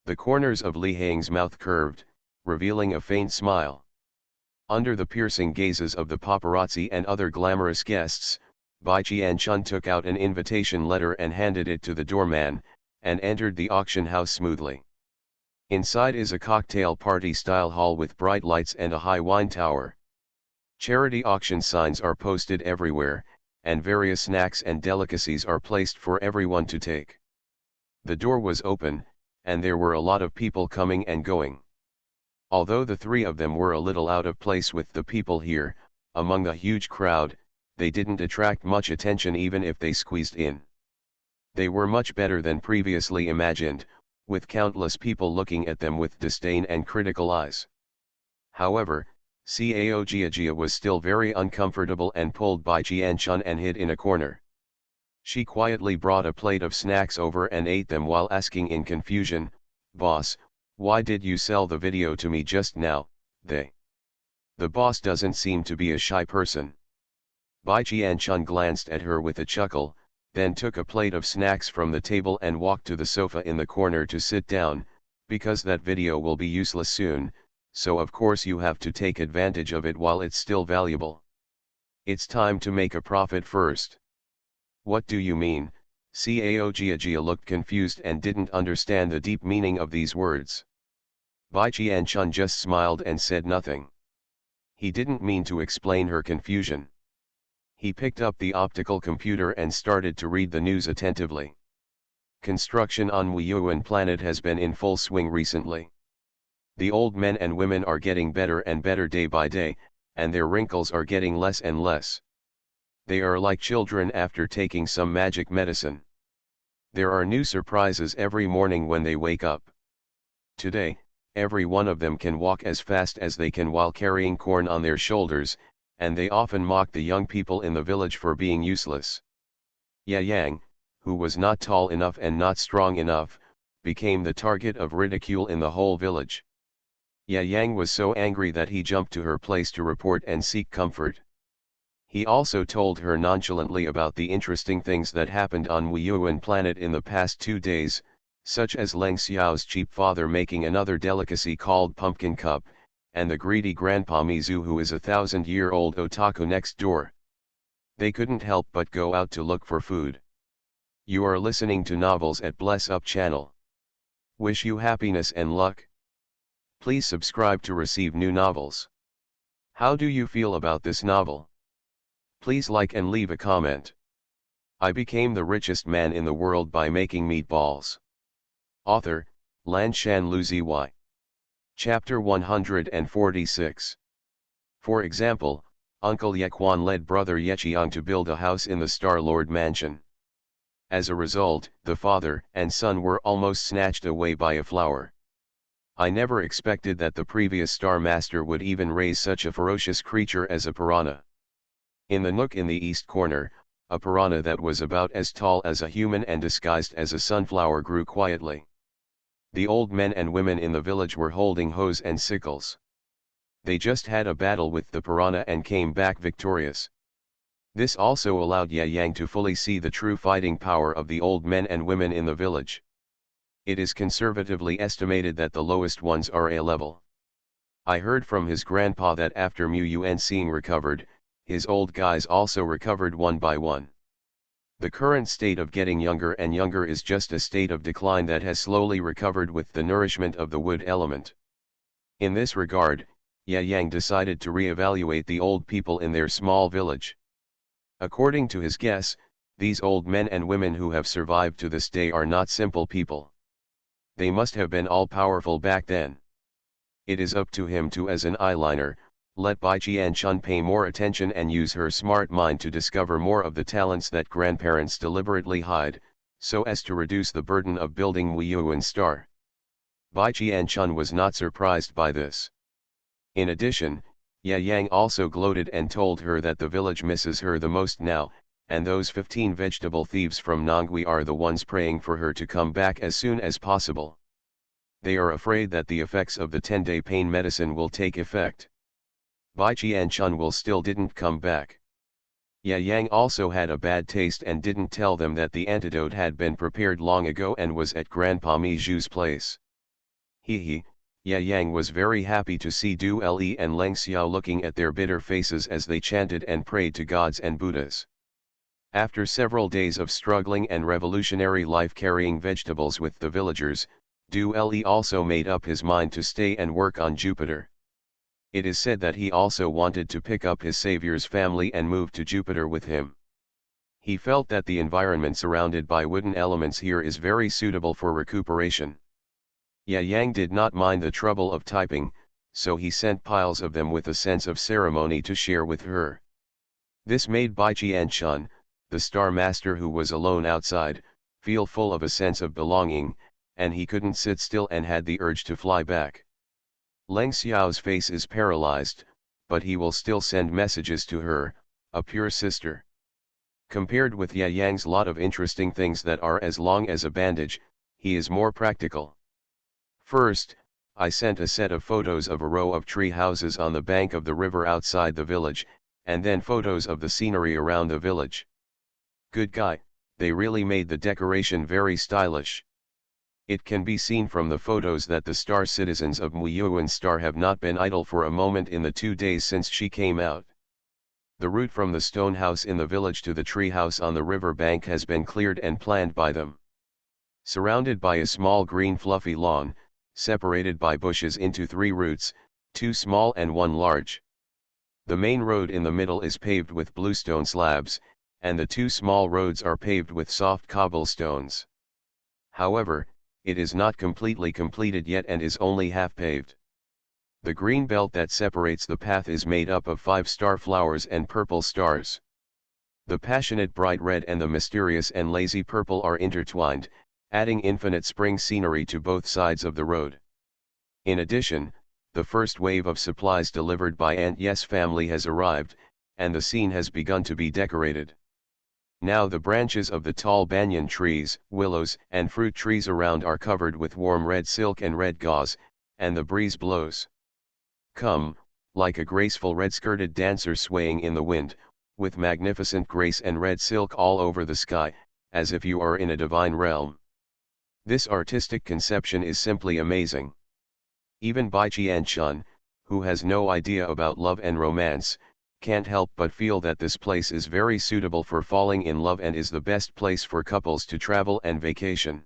The corners of Li Hang's mouth curved, revealing a faint smile. Under the piercing gazes of the paparazzi and other glamorous guests, Bai Qianchun took out an invitation letter and handed it to the doorman, and entered the auction house smoothly. Inside is a cocktail party-style hall with bright lights and a high wine tower. Charity auction signs are posted everywhere, and various snacks and delicacies are placed for everyone to take. The door was open, and there were a lot of people coming and going. Although the three of them were a little out of place with the people here, among the huge crowd, they didn't attract much attention even if they squeezed in. They were much better than previously imagined, with countless people looking at them with disdain and critical eyes. However, Cao Jiajia was still very uncomfortable and pulled Bai Qianchun and hid in a corner. She quietly brought a plate of snacks over and ate them while asking in confusion, "Boss, why did you sell the video to me just now?" The boss doesn't seem to be a shy person. Bai Qianchun glanced at her with a chuckle, then took a plate of snacks from the table and walked to the sofa in the corner to sit down, "Because that video will be useless soon, so of course you have to take advantage of it while it's still valuable. It's time to make a profit first." "What do you mean?" Cao Jiajia looked confused and didn't understand the deep meaning of these words. Bai Qianchun just smiled and said nothing. He didn't mean to explain her confusion. He picked up the optical computer and started to read the news attentively. Construction on Wuyuan planet has been in full swing recently. The old men and women are getting better and better day by day, and their wrinkles are getting less and less. They are like children after taking some magic medicine. There are new surprises every morning when they wake up. Today, every one of them can walk as fast as they can while carrying corn on their shoulders, and they often mock the young people in the village for being useless. Ya Yang, who was not tall enough and not strong enough, became the target of ridicule in the whole village. Ya Yang was so angry that he jumped to her place to report and seek comfort. He also told her nonchalantly about the interesting things that happened on Wuyuan planet in the past 2 days, such as Leng Xiao's cheap father making another delicacy called pumpkin cup, and the greedy grandpa Mizu who is a 1,000-year-old otaku next door. They couldn't help but go out to look for food. You are listening to Novels at Bless Up channel. Wish you happiness and luck. Please subscribe to receive new novels. How do you feel about this novel? Please like and leave a comment. I became the richest man in the world by making meatballs. Author, Lanshan Luziy. Chapter 146. For example, Uncle Yequan led brother Yechiang to build a house in the Star-Lord mansion. As a result, the father and son were almost snatched away by a flower. I never expected that the previous Star Master would even raise such a ferocious creature as a piranha. In the nook in the east corner, a piranha that was about as tall as a human and disguised as a sunflower grew quietly. The old men and women in the village were holding hoes and sickles. They just had a battle with the piranha and came back victorious. This also allowed Ye Yang to fully see the true fighting power of the old men and women in the village. It is conservatively estimated that the lowest ones are A level. I heard from his grandpa that after Mu Yuan Seeing recovered, his old guys also recovered one by one. The current state of getting younger and younger is just a state of decline that has slowly recovered with the nourishment of the wood element. In this regard, Ye Yang decided to re-evaluate the old people in their small village. According to his guess, these old men and women who have survived to this day are not simple people. They must have been all-powerful back then. It is up to him to, as an eyeliner, let Bai Qian-chun pay more attention and use her smart mind to discover more of the talents that grandparents deliberately hide, so as to reduce the burden of building Wu Yuan Star. Bai Qian-chun was not surprised by this. In addition, Ye Yang also gloated and told her that the village misses her the most now, and those 15 vegetable thieves from Nongui are the ones praying for her to come back as soon as possible. They are afraid that the effects of the 10-day pain medicine will take effect. Bai Qian-chun will still didn't come back. Ye Yang also had a bad taste and didn't tell them that the antidote had been prepared long ago and was at Grandpa Mi Zhu's place. Ye Yang was very happy to see Du Le and Leng Xiao looking at their bitter faces as they chanted and prayed to gods and Buddhas. After several days of struggling and revolutionary life carrying vegetables with the villagers, Du Le also made up his mind to stay and work on Jupiter. It is said that he also wanted to pick up his savior's family and move to Jupiter with him. He felt that the environment surrounded by wooden elements here is very suitable for recuperation. Ye Yang did not mind the trouble of typing, so he sent piles of them with a sense of ceremony to share with her. This made Bai Qian-chun, the star master who was alone outside, feel full of a sense of belonging, and he couldn't sit still and had the urge to fly back. Leng Xiao's face is paralyzed, but he will still send messages to her, a pure sister. Compared with Ye Yang's lot of interesting things that are as long as a bandage, he is more practical. First, I sent a set of photos of a row of tree houses on the bank of the river outside the village, and then photos of the scenery around the village. Good guy, they really made the decoration very stylish. It can be seen from the photos that the star citizens of Mu Yuan Star have not been idle for a moment in the 2 days since she came out. The route from the stone house in the village to the tree house on the river bank has been cleared and planned by them. Surrounded by a small green fluffy lawn, separated by bushes into 3 routes, 2 small and 1 large. The main road in the middle is paved with bluestone slabs, and the 2 small roads are paved with soft cobblestones. However, it is not completely completed yet and is only half paved. The green belt that separates the path is made up of 5 star flowers and purple stars. The passionate bright red and the mysterious and lazy purple are intertwined, adding infinite spring scenery to both sides of the road. In addition, the first wave of supplies delivered by Aunt Yes family has arrived, and the scene has begun to be decorated. Now the branches of the tall banyan trees, willows, and fruit trees around are covered with warm red silk and red gauze, and the breeze blows. Come, like a graceful red-skirted dancer swaying in the wind, with magnificent grace and red silk all over the sky, as if you are in a divine realm. This artistic conception is simply amazing. Even Bai Qian-chun, who has no idea about love and romance, can't help but feel that this place is very suitable for falling in love and is the best place for couples to travel and vacation.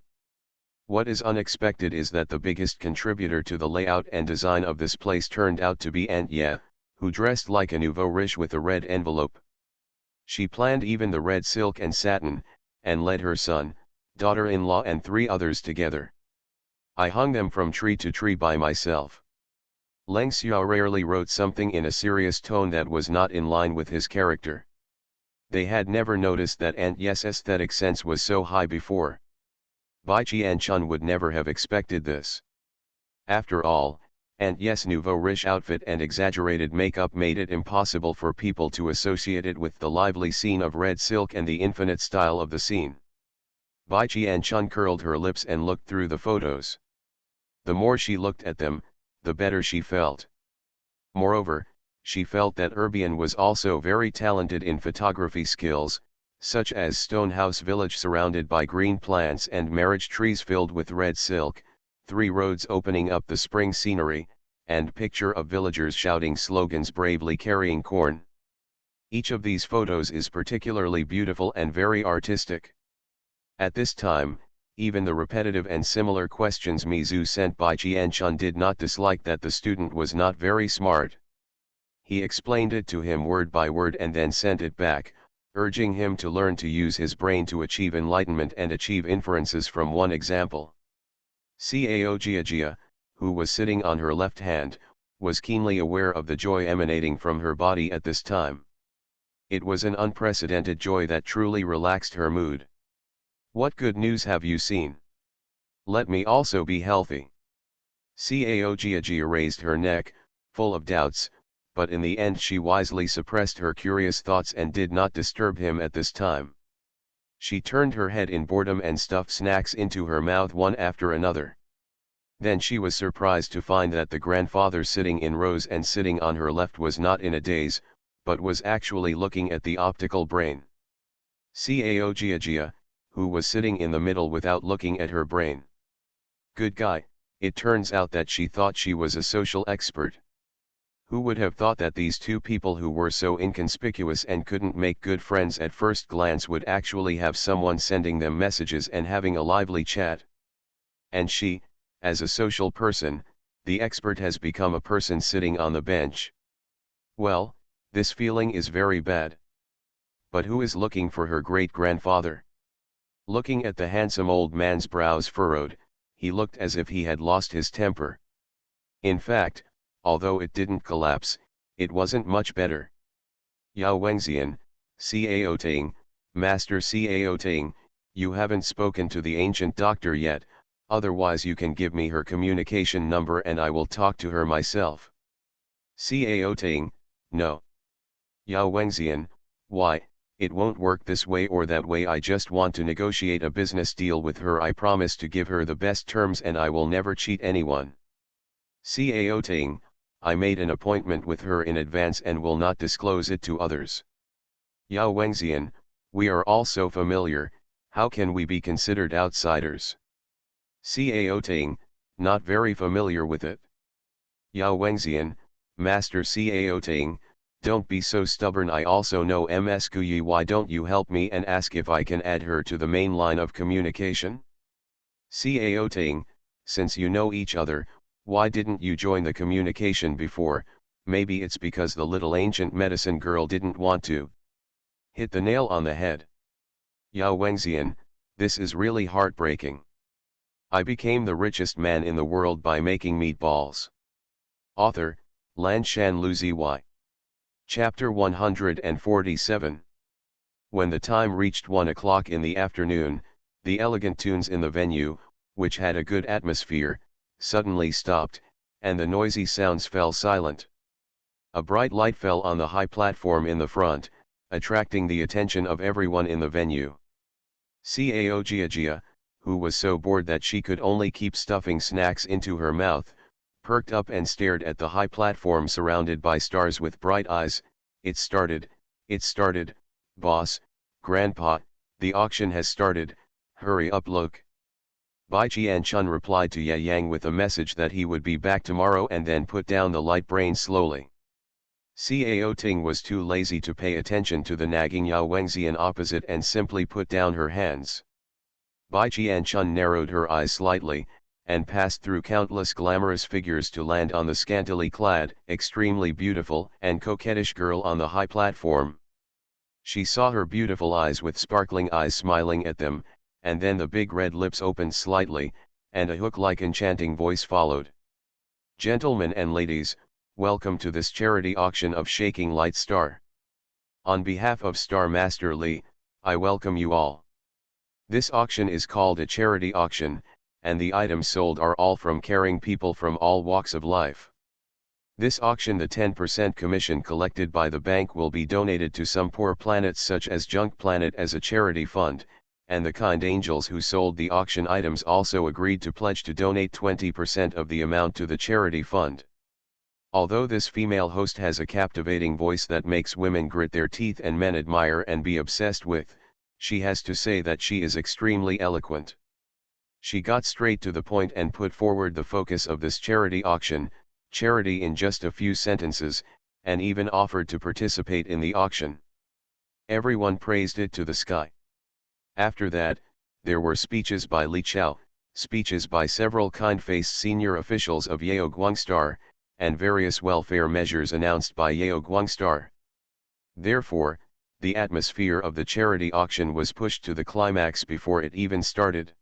What is unexpected is that the biggest contributor to the layout and design of this place turned out to be Aunt Ye, who dressed like a nouveau riche with a red envelope. She planned even the red silk and satin, and led her son, daughter-in-law and 3 others together. I hung them from tree to tree by myself. Leng Xiao rarely wrote something in a serious tone that was not in line with his character. They had never noticed that Aunt Ye's aesthetic sense was so high before. Bai Qian-chun would never have expected this. After all, Aunt Ye's nouveau riche outfit and exaggerated makeup made it impossible for people to associate it with the lively scene of red silk and the infinite style of the scene. Bai Qian-chun curled her lips and looked through the photos. The more she looked at them, the better she felt. Moreover, she felt that Urbian was also very talented in photography skills, such as stone house village surrounded by green plants and marriage trees filled with red silk, 3 roads opening up the spring scenery, and picture of villagers shouting slogans bravely carrying corn. Each of these photos is particularly beautiful and very artistic. At this time, even the repetitive and similar questions Mizu sent by Jian-chun did not dislike that the student was not very smart. He explained it to him word by word and then sent it back, urging him to learn to use his brain to achieve enlightenment and achieve inferences from one example. Cao Jiajia, who was sitting on her left hand, was keenly aware of the joy emanating from her body at this time. It was an unprecedented joy that truly relaxed her mood. What good news have you seen? Let me also be healthy. Cao Jiajia raised her neck, full of doubts, but in the end she wisely suppressed her curious thoughts and did not disturb him at this time. She turned her head in boredom and stuffed snacks into her mouth one after another. Then she was surprised to find that the grandfather sitting in rows and sitting on her left was not in a daze, but was actually looking at the optical brain. Cao Jiajia, who was sitting in the middle without looking at her brain. Good guy, it turns out that she thought she was a social expert. Who would have thought that these two people who were so inconspicuous and couldn't make good friends at first glance would actually have someone sending them messages and having a lively chat? And she, as a social person, the expert has become a person sitting on the bench. Well, this feeling is very bad. But who is looking for her great-grandfather? Looking at the handsome old man's brows furrowed, he looked as if he had lost his temper. In fact, although it didn't collapse, it wasn't much better. Yao Wengxian, Cao Ting, Master Cao Ting, you haven't spoken to the ancient doctor yet, otherwise you can give me her communication number and I will talk to her myself. Cao Ting, no. Yao Wengxian, why, it won't work this way or that way, I just want to negotiate a business deal with her. I promise to give her the best terms and I will never cheat anyone. Cao Ting, I made an appointment with her in advance and will not disclose it to others. Yao Wengxian, we are all so familiar, how can we be considered outsiders? Cao Ting, not very familiar with it. Yao Wengxian, Master Cao Ting, don't be so stubborn. I also know Ms. Guyi. Why don't you help me and ask if I can add her to the main line of communication? Cao Ting, since you know each other, why didn't you join the communication before? Maybe it's because the little ancient medicine girl didn't want to. Hit the nail on the head. Yao Wengxian, this is really heartbreaking. I became the richest man in the world by making meatballs. Author, Lanshan Luziy. Chapter 147. When the time reached 1 o'clock in the afternoon, the elegant tunes in the venue, which had a good atmosphere, suddenly stopped, and the noisy sounds fell silent. A bright light fell on the high platform in the front, attracting the attention of everyone in the venue. Cao Jiajia, who was so bored that she could only keep stuffing snacks into her mouth, perked up and stared at the high platform surrounded by stars with bright eyes. It started, boss, grandpa, the auction has started, hurry up look. Bai Jian-chun replied to Ye Yang with a message that he would be back tomorrow and then put down the light brain slowly. Cao Ting was too lazy to pay attention to the nagging Yao Wengxian opposite and simply put down her hands. Bai Jian-chun narrowed her eyes slightly, and passed through countless glamorous figures to land on the scantily clad, extremely beautiful and coquettish girl on the high platform. She saw her beautiful eyes with sparkling eyes smiling at them, and then the big red lips opened slightly, and a hook-like enchanting voice followed. Gentlemen and ladies, welcome to this charity auction of Shaking Light Star. On behalf of Star Master Li, I welcome you all. This auction is called a charity auction, and the items sold are all from caring people from all walks of life. This auction, the 10% commission collected by the bank will be donated to some poor planets such as Junk Planet as a charity fund, and the kind angels who sold the auction items also agreed to pledge to donate 20% of the amount to the charity fund. Although this female host has a captivating voice that makes women grit their teeth and men admire and be obsessed with, she has to say that she is extremely eloquent. She got straight to the point and put forward the focus of this charity auction, charity in just a few sentences, and even offered to participate in the auction. Everyone praised it to the sky. After that, there were speeches by Li Chao, speeches by several kind-faced senior officials of Yeo Guangstar, and various welfare measures announced by Yeo Guangstar. Therefore, the atmosphere of the charity auction was pushed to the climax before it even started.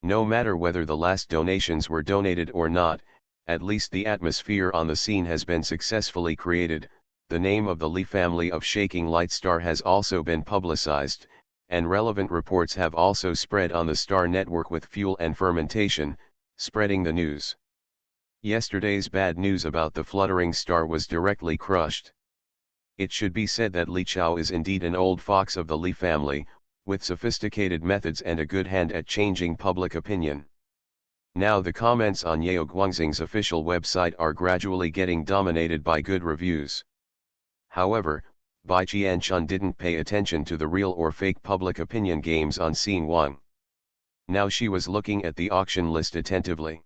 No matter whether the last donations were donated or not, at least the atmosphere on the scene has been successfully created. The name of the Li family of Shaking Light Star has also been publicized, and relevant reports have also spread on the Star Network with fuel and fermentation, spreading the news. Yesterday's bad news about the fluttering star was directly crushed. It should be said that Li Chao is indeed an old fox of the Li family, with sophisticated methods and a good hand at changing public opinion. Now the comments on Yeo Guangxing's official website are gradually getting dominated by good reviews. However, Bai Qianchun didn't pay attention to the real or fake public opinion games on Xing Wang. Now she was looking at the auction list attentively.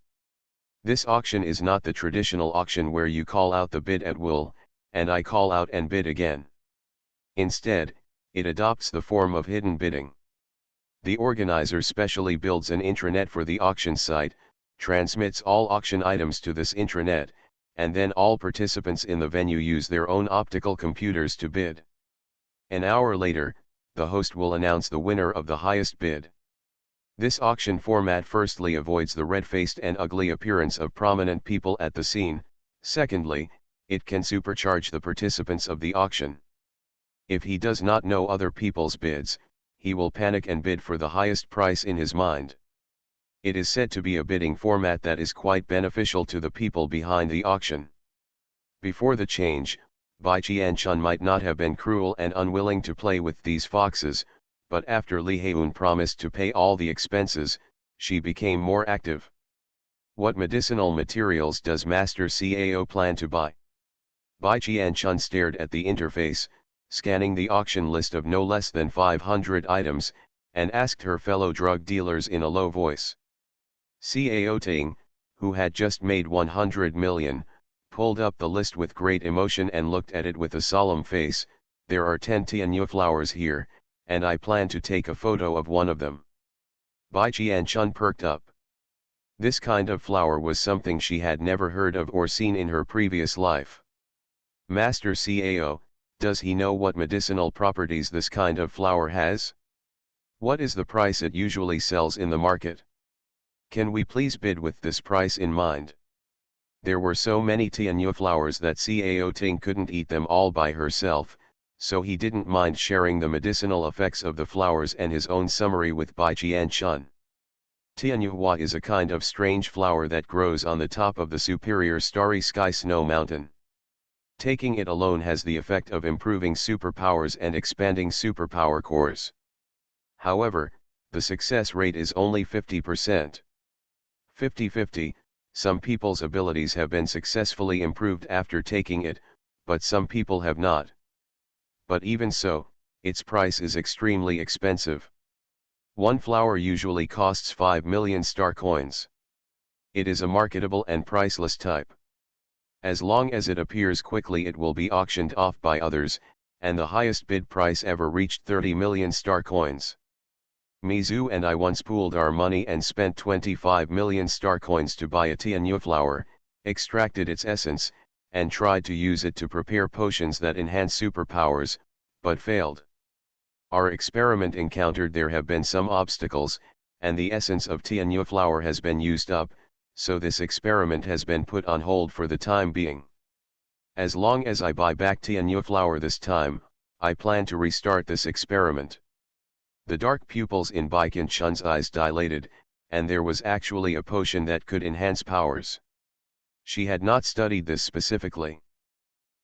This auction is not the traditional auction where you call out the bid at will, and I call out and bid again. Instead, it adopts the form of hidden bidding. The organizer specially builds an intranet for the auction site, transmits all auction items to this intranet, and then all participants in the venue use their own optical computers to bid. An hour later, the host will announce the winner of the highest bid. This auction format firstly avoids the red-faced and ugly appearance of prominent people at the scene. Secondly, it can supercharge the participants of the auction. If he does not know other people's bids, he will panic and bid for the highest price in his mind. It is said to be a bidding format that is quite beneficial to the people behind the auction. Before the change, Bai Qianchun might not have been cruel and unwilling to play with these foxes, but after Li Heun promised to pay all the expenses, she became more active. What medicinal materials does Master CAO plan to buy? Bai Qianchun stared at the interface, scanning the auction list of no less than 500 items, and asked her fellow drug dealers in a low voice. CAO Ting, who had just made 100 million, pulled up the list with great emotion and looked at it with a solemn face. There are 10 Tianyu flowers here, and I plan to take a photo of one of them. Bai Qianchun perked up. This kind of flower was something she had never heard of or seen in her previous life. Master CAO, does he know what medicinal properties this kind of flower has? What is the price it usually sells in the market? Can we please bid with this price in mind? There were so many Tianyu flowers that Cao Ting couldn't eat them all by herself, so he didn't mind sharing the medicinal effects of the flowers and his own summary with Bai Qianchun. Tianyuhua is a kind of strange flower that grows on the top of the superior starry sky snow mountain. Taking it alone has the effect of improving superpowers and expanding superpower cores. However, the success rate is only 50%. 50-50, some people's abilities have been successfully improved after taking it, but some people have not. But even so, its price is extremely expensive. One flower usually costs 5 million star coins. It is a marketable and priceless type. As long as it appears quickly, it will be auctioned off by others, and the highest bid price ever reached 30 million star coins. Mizu and I once pooled our money and spent 25 million star coins to buy a Tianyu flower, extracted its essence, and tried to use it to prepare potions that enhance superpowers, but failed. Our experiment encountered there have been some obstacles, and the essence of Tianyu flower has been used up, so this experiment has been put on hold for the time being. As long as I buy back Tianyu flower this time, I plan to restart this experiment. The dark pupils in Bai Qianchun's eyes dilated, and there was actually a potion that could enhance powers. She had not studied this specifically.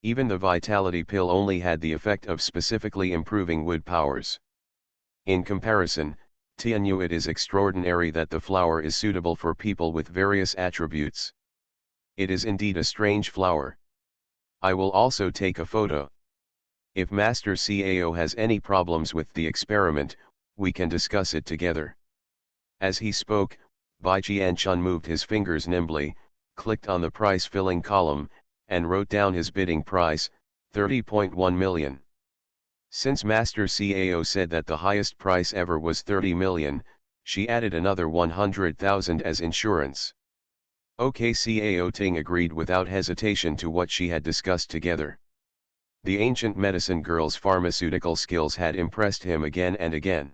Even the vitality pill only had the effect of specifically improving wood powers. In comparison, Tianyu, it is extraordinary that the flower is suitable for people with various attributes. It is indeed a strange flower. I will also take a photo. If Master CAO has any problems with the experiment, we can discuss it together. As he spoke, Bai Jianchun moved his fingers nimbly, clicked on the price filling column, and wrote down his bidding price, 30.1 million. Since Master CAO said that the highest price ever was 30 million, she added another 100,000 as insurance. OK, CAO Ting agreed without hesitation to what she had discussed together. The ancient medicine girl's pharmaceutical skills had impressed him again and again.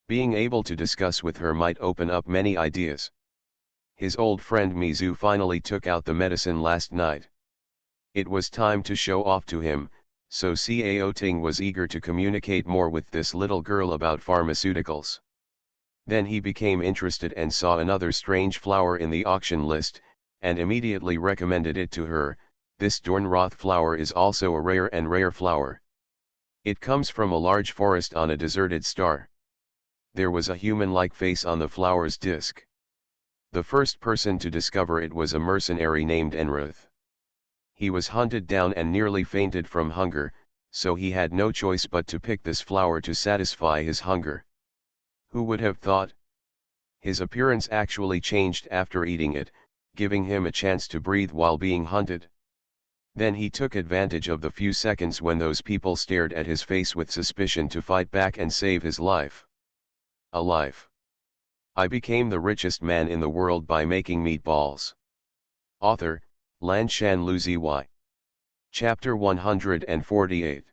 Being able to discuss with her might open up many ideas. His old friend Mizu finally took out the medicine last night. It was time to show off to him, so Cao Ting was eager to communicate more with this little girl about pharmaceuticals. Then he became interested and saw another strange flower in the auction list, and immediately recommended it to her. This Dornroth flower is also a rare flower. It comes from a large forest on a deserted star. There was a human-like face on the flower's disc. The first person to discover it was a mercenary named Enruth. He was hunted down and nearly fainted from hunger, so he had no choice but to pick this flower to satisfy his hunger. Who would have thought? His appearance actually changed after eating it, giving him a chance to breathe while being hunted. Then he took advantage of the few seconds when those people stared at his face with suspicion to fight back and save his life. A life. I became the richest man in the world by making meatballs. Author, Lanshan Luziy. Chapter 148.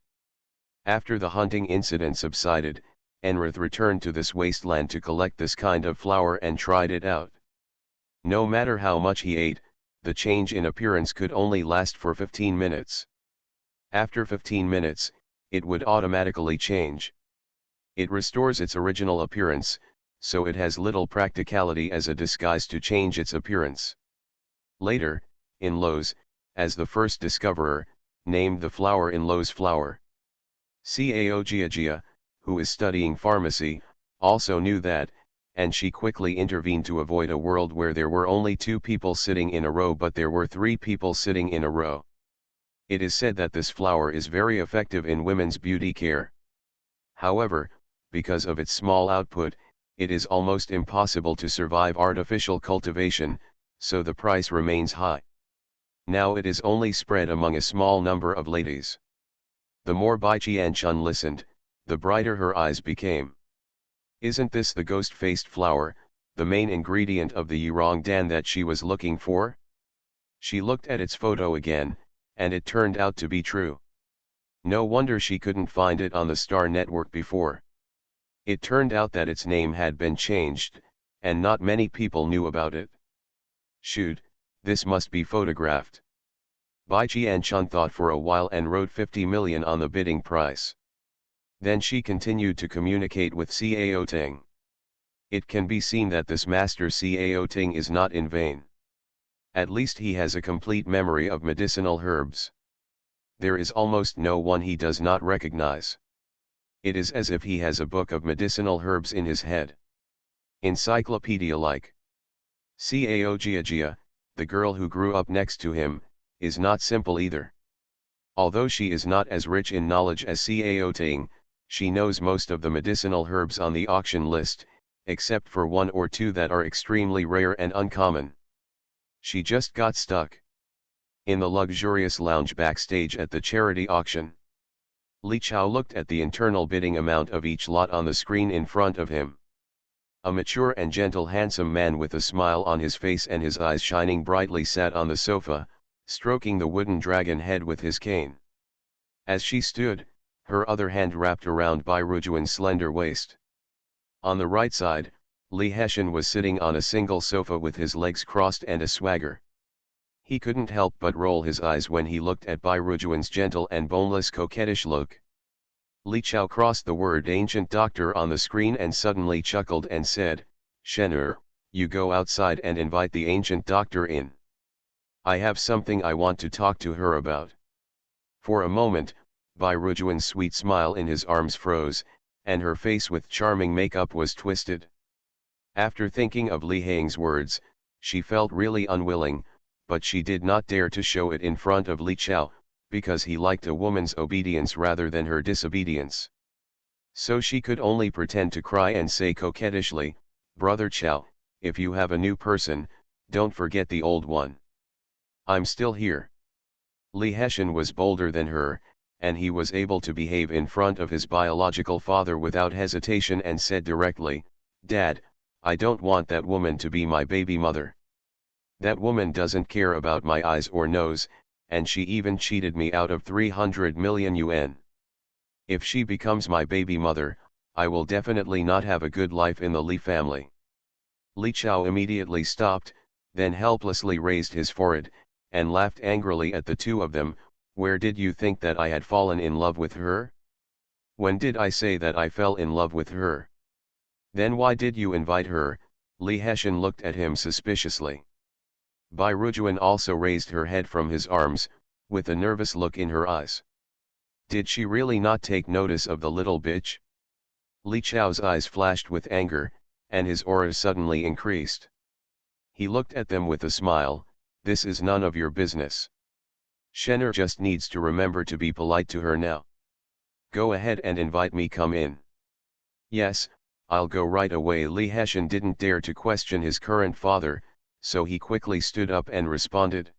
After the hunting incident subsided, Enruth returned to this wasteland to collect this kind of flower and tried it out. No matter how much he ate, the change in appearance could only last for 15 minutes. After 15 minutes, it would automatically change. It restores its original appearance, so it has little practicality as a disguise to change its appearance. Later, In Lowe's, as the first discoverer, named the flower In Lowe's flower. Cao Jiajia, who is studying pharmacy, also knew that, and she quickly intervened to avoid a world where there were only 2 people sitting in a row but there were 3 people sitting in a row. It is said that this flower is very effective in women's beauty care. However, because of its small output, it is almost impossible to survive artificial cultivation, so the price remains high. Now it is only spread among a small number of ladies. The more Bai Jianchun listened, the brighter her eyes became. Isn't this the ghost-faced flower, the main ingredient of the Yurong Dan that she was looking for? She looked at its photo again, and it turned out to be true. No wonder she couldn't find it on the Star Network before. It turned out that its name had been changed, and not many people knew about it. Shoot, this must be photographed. Bai Jianchun thought for a while and wrote 50 million on the bidding price. Then she continued to communicate with Cao Ting. It can be seen that this Master Cao Ting is not in vain. At least he has a complete memory of medicinal herbs. There is almost no one he does not recognize. It is as if he has a book of medicinal herbs in his head. Encyclopedia-like. Cao Jiajia, the girl who grew up next to him, is not simple either. Although she is not as rich in knowledge as Cao Ting, she knows most of the medicinal herbs on the auction list, except for 1 or 2 that are extremely rare and uncommon. She just got stuck in the luxurious lounge backstage at the charity auction. Li Chao looked at the internal bidding amount of each lot on the screen in front of him. A mature and gentle handsome man with a smile on his face and his eyes shining brightly sat on the sofa, stroking the wooden dragon head with his cane. As she stood, her other hand wrapped around Bai Rujuan's slender waist. On the right side, Li Heshan was sitting on a single sofa with his legs crossed and a swagger. He couldn't help but roll his eyes when he looked at Bai Rujuan's gentle and boneless coquettish look. Li Chao crossed the word ancient doctor on the screen and suddenly chuckled and said, "Shen'er, you go outside and invite the ancient doctor in. I have something I want to talk to her about." For a moment, Bai Rujuan's sweet smile in his arms froze, and her face with charming makeup was twisted. After thinking of Li Hang's words, she felt really unwilling, but she did not dare to show it in front of Li Chao, because he liked a woman's obedience rather than her disobedience. So she could only pretend to cry and say coquettishly, "Brother Chao, if you have a new person, don't forget the old one. I'm still here." Li Hessian was bolder than her, and he was able to behave in front of his biological father without hesitation and said directly, "Dad, I don't want that woman to be my baby mother. That woman doesn't care about my eyes or nose, and she even cheated me out of 300 million yuan. If she becomes my baby mother, I will definitely not have a good life in the Li family." Li Chao immediately stopped, then helplessly raised his forehead, and laughed angrily at the two of them. "Where did you think that I had fallen in love with her? When did I say that I fell in love with her? Then why did you invite her?" Li Hessian looked at him suspiciously. Bai Rujuan also raised her head from his arms, with a nervous look in her eyes. Did she really not take notice of the little bitch? Li Chao's eyes flashed with anger, and his aura suddenly increased. He looked at them with a smile. "This is none of your business. Shenner just needs to remember to be polite to her now. Go ahead and invite me come in." "Yes, I'll go right away." Li Hessian didn't dare to question his current father, so he quickly stood up and responded.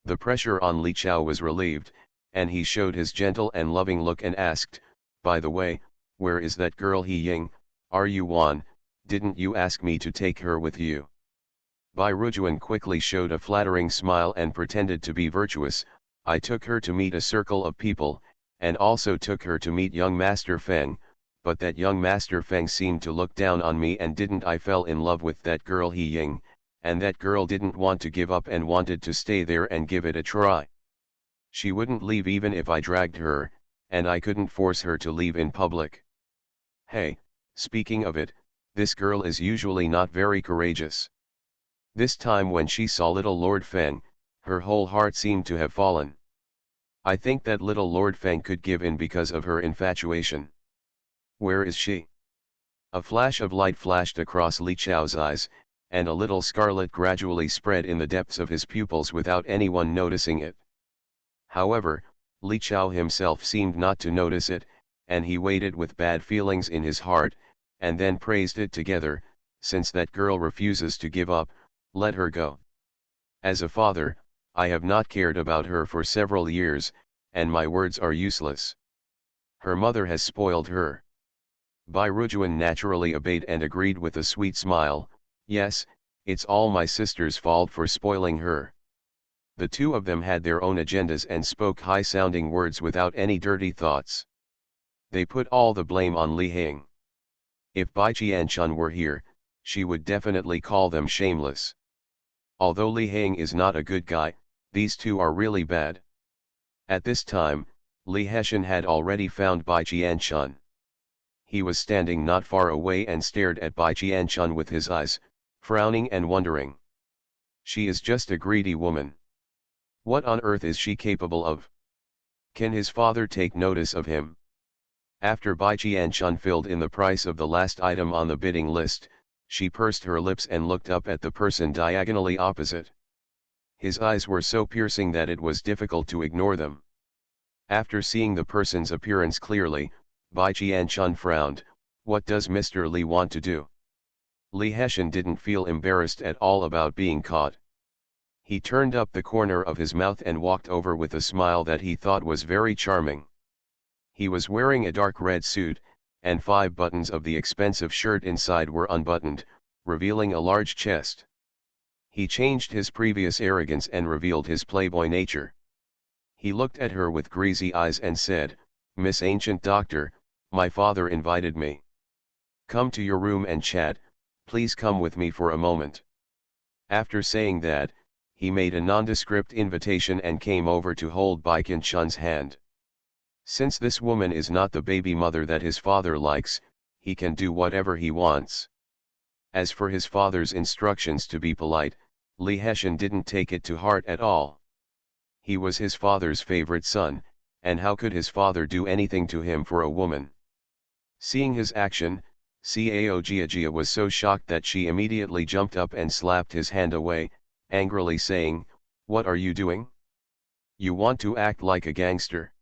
The pressure on Li Chao was relieved, and he showed his gentle and loving look and asked, "By the way, where is that girl He Ying? Are you Wan? Didn't you ask me to take her with you?" Bai Rujuan quickly showed a flattering smile and pretended to be virtuous. "I took her to meet a circle of people, and also took her to meet young Master Feng, but that young Master Feng seemed to look down on me and didn't I fell in love with that girl He Ying, and that girl didn't want to give up and wanted to stay there and give it a try. She wouldn't leave even if I dragged her, and I couldn't force her to leave in public. Hey, speaking of it, this girl is usually not very courageous. This time when she saw little Lord Feng, her whole heart seemed to have fallen. I think that little Lord Feng could give in because of her infatuation. Where is she?" A flash of light flashed across Li Chao's eyes, and a little scarlet gradually spread in the depths of his pupils without anyone noticing it. However, Li Chao himself seemed not to notice it, and he waited with bad feelings in his heart, and then praised it together. "Since that girl refuses to give up, let her go. As a father, I have not cared about her for several years, and my words are useless. Her mother has spoiled her." Bai Rujuan naturally obeyed and agreed with a sweet smile, "Yes, it's all my sister's fault for spoiling her." The two of them had their own agendas and spoke high-sounding words without any dirty thoughts. They put all the blame on Li Hing. If Bai Qianchun were here, she would definitely call them shameless. Although Li Hing is not a good guy, these two are really bad. At this time, Li Hessian had already found Bai Qianchun. He was standing not far away and stared at Bai Qianchun with his eyes, frowning and wondering. She is just a greedy woman. What on earth is she capable of? Can his father take notice of him? After Bai Qianchun filled in the price of the last item on the bidding list, she pursed her lips and looked up at the person diagonally opposite. His eyes were so piercing that it was difficult to ignore them. After seeing the person's appearance clearly, Bai Qianchun frowned. What does Mr. Li want to do? Li Hessian didn't feel embarrassed at all about being caught. He turned up the corner of his mouth and walked over with a smile that he thought was very charming. He was wearing a dark red suit, and 5 buttons of the expensive shirt inside were unbuttoned, revealing a large chest. He changed his previous arrogance and revealed his playboy nature. He looked at her with greasy eyes and said, "Miss Ancient Doctor, my father invited me. Come to your room and chat, please come with me for a moment." After saying that, he made a nondescript invitation and came over to hold Bai Qianchun's hand. Since this woman is not the baby mother that his father likes, he can do whatever he wants. As for his father's instructions to be polite, Li Hessian didn't take it to heart at all. He was his father's favorite son, and how could his father do anything to him for a woman? Seeing his action, Cao Jiajia was so shocked that she immediately jumped up and slapped his hand away, angrily saying, What are you doing? You want to act like a gangster?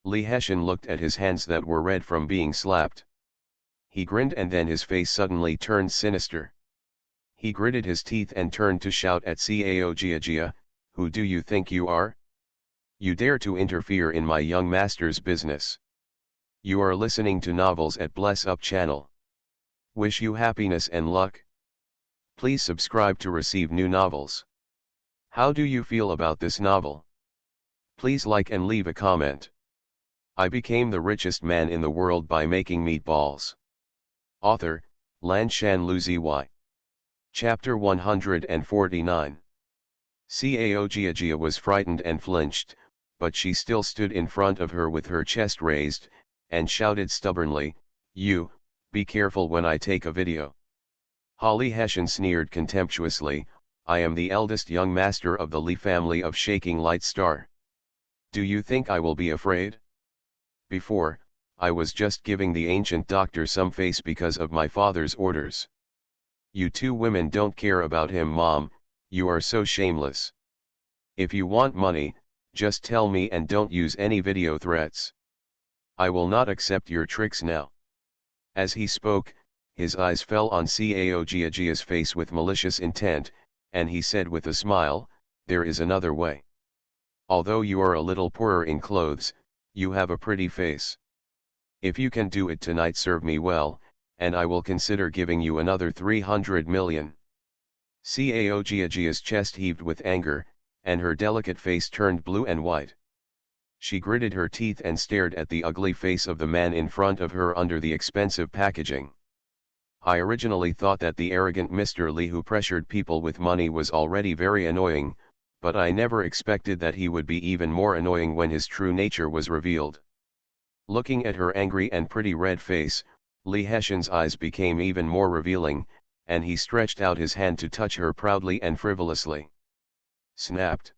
Lee Hession looked at his hands that were red from being slapped. He grinned and then his face suddenly turned sinister. He gritted his teeth and turned to shout at Cao Gia, "Who do you think you are? You dare to interfere in my young master's business. You are listening to novels at Bless Up channel. Wish you happiness and luck. Please subscribe to receive new novels. How do you feel about this novel? Please like and leave a comment. I became the richest man in the world by making meatballs." Author, Lanshan Luzi. Chapter 149. Cao Gia was frightened and flinched, but she still stood in front of her with her chest raised, and shouted stubbornly, "You, be careful when I take a video." Lee Hession sneered contemptuously, "I am the eldest young master of the Lee family of Shaking Light Star. Do you think I will be afraid? Before, I was just giving the ancient doctor some face because of my father's orders. You two women don't care about him, Mom, you are so shameless. If you want money, just tell me and don't use any video threats. I will not accept your tricks now." As he spoke, his eyes fell on Cao Gia's face with malicious intent, and he said with a smile, "There is another way. Although you are a little poorer in clothes, you have a pretty face. If you can do it tonight, serve me well, and I will consider giving you another 300 million. Cao Gia's chest heaved with anger, and her delicate face turned blue and white. She gritted her teeth and stared at the ugly face of the man in front of her under the expensive packaging. "I originally thought that the arrogant Mr. Lee who pressured people with money was already very annoying, but I never expected that he would be even more annoying when his true nature was revealed." Looking at her angry and pretty red face, Lee Hession's eyes became even more revealing, and he stretched out his hand to touch her proudly and frivolously. Snapped.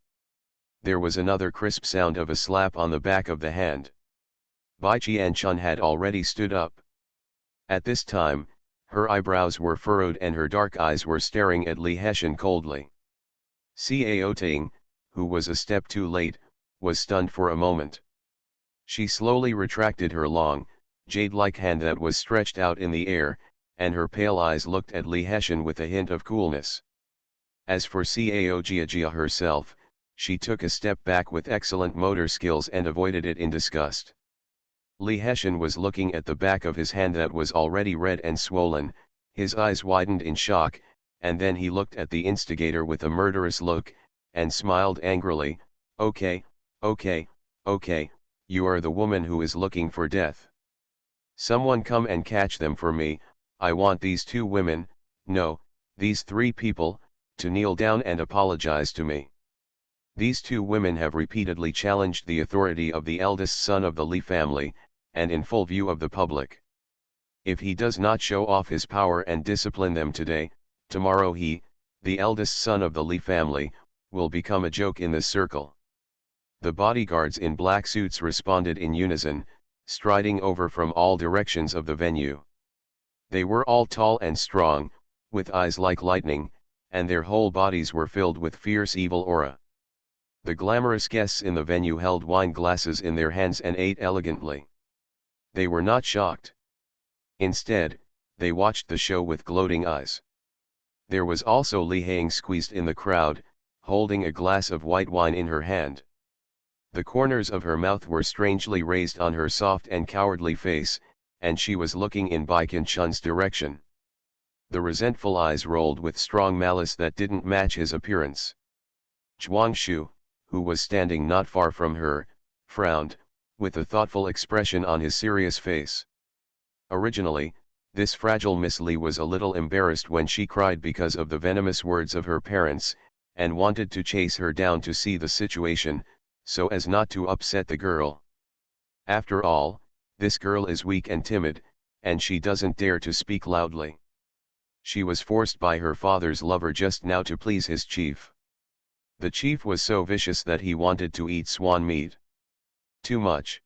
There was another crisp sound of a slap on the back of the hand. Bai Qianchun had already stood up. At this time, her eyebrows were furrowed and her dark eyes were staring at Lee Hession coldly. Cao Ting, who was a step too late, was stunned for a moment. She slowly retracted her long, jade-like hand that was stretched out in the air, and her pale eyes looked at Lee Hession with a hint of coolness. As for Cao Gia herself, she took a step back with excellent motor skills and avoided it in disgust. Lee Hession was looking at the back of his hand that was already red and swollen, his eyes widened in shock, and then he looked at the instigator with a murderous look, and smiled angrily, okay, you are the woman who is looking for death. Someone come and catch them for me. I want these two women, no, these three people, to kneel down and apologize to me. These two women have repeatedly challenged the authority of the eldest son of the Lee family, and in full view of the public. If he does not show off his power and discipline them today, tomorrow he, the eldest son of the Lee family, will become a joke in this circle." The bodyguards in black suits responded in unison, striding over from all directions of the venue. They were all tall and strong, with eyes like lightning, and their whole bodies were filled with fierce evil aura. The glamorous guests in the venue held wine glasses in their hands and ate elegantly. They were not shocked. Instead, they watched the show with gloating eyes. There was also Li Haing squeezed in the crowd, holding a glass of white wine in her hand. The corners of her mouth were strangely raised on her soft and cowardly face, and she was looking in Bai Qianchun's direction. The resentful eyes rolled with strong malice that didn't match his appearance. Zhuangshu, who was standing not far from her, frowned, with a thoughtful expression on his serious face. Originally, this fragile Miss Li was a little embarrassed when she cried because of the venomous words of her parents, and wanted to chase her down to see the situation, so as not to upset the girl. After all, this girl is weak and timid, and she doesn't dare to speak loudly. She was forced by her father's lover just now to please his chief. The chief was so vicious that he wanted to eat swan meat. Too much.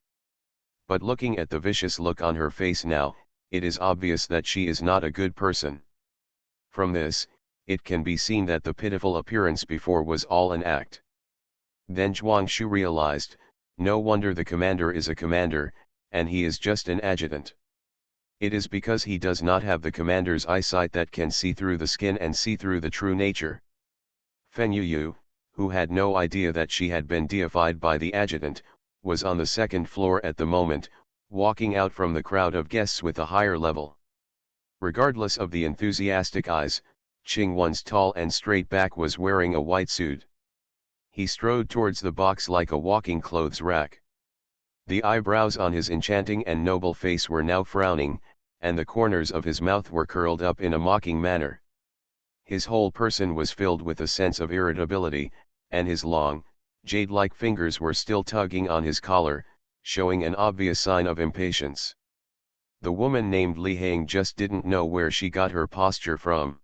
But looking at the vicious look on her face now, it is obvious that she is not a good person. From this, it can be seen that the pitiful appearance before was all an act. Then Zhuang realized, no wonder the commander is a commander, and he is just an adjutant. It is because he does not have the commander's eyesight that can see through the skin and see through the true nature. Fen Yuyu, who had no idea that she had been deified by the adjutant, was on the second floor at the moment, walking out from the crowd of guests with a higher level. Regardless of the enthusiastic eyes, Qing Wan's tall and straight back was wearing a white suit. He strode towards the box like a walking clothes rack. The eyebrows on his enchanting and noble face were now frowning, and the corners of his mouth were curled up in a mocking manner. His whole person was filled with a sense of irritability, and his long, jade-like fingers were still tugging on his collar, showing an obvious sign of impatience. The woman named Li Hang just didn't know where she got her posture from.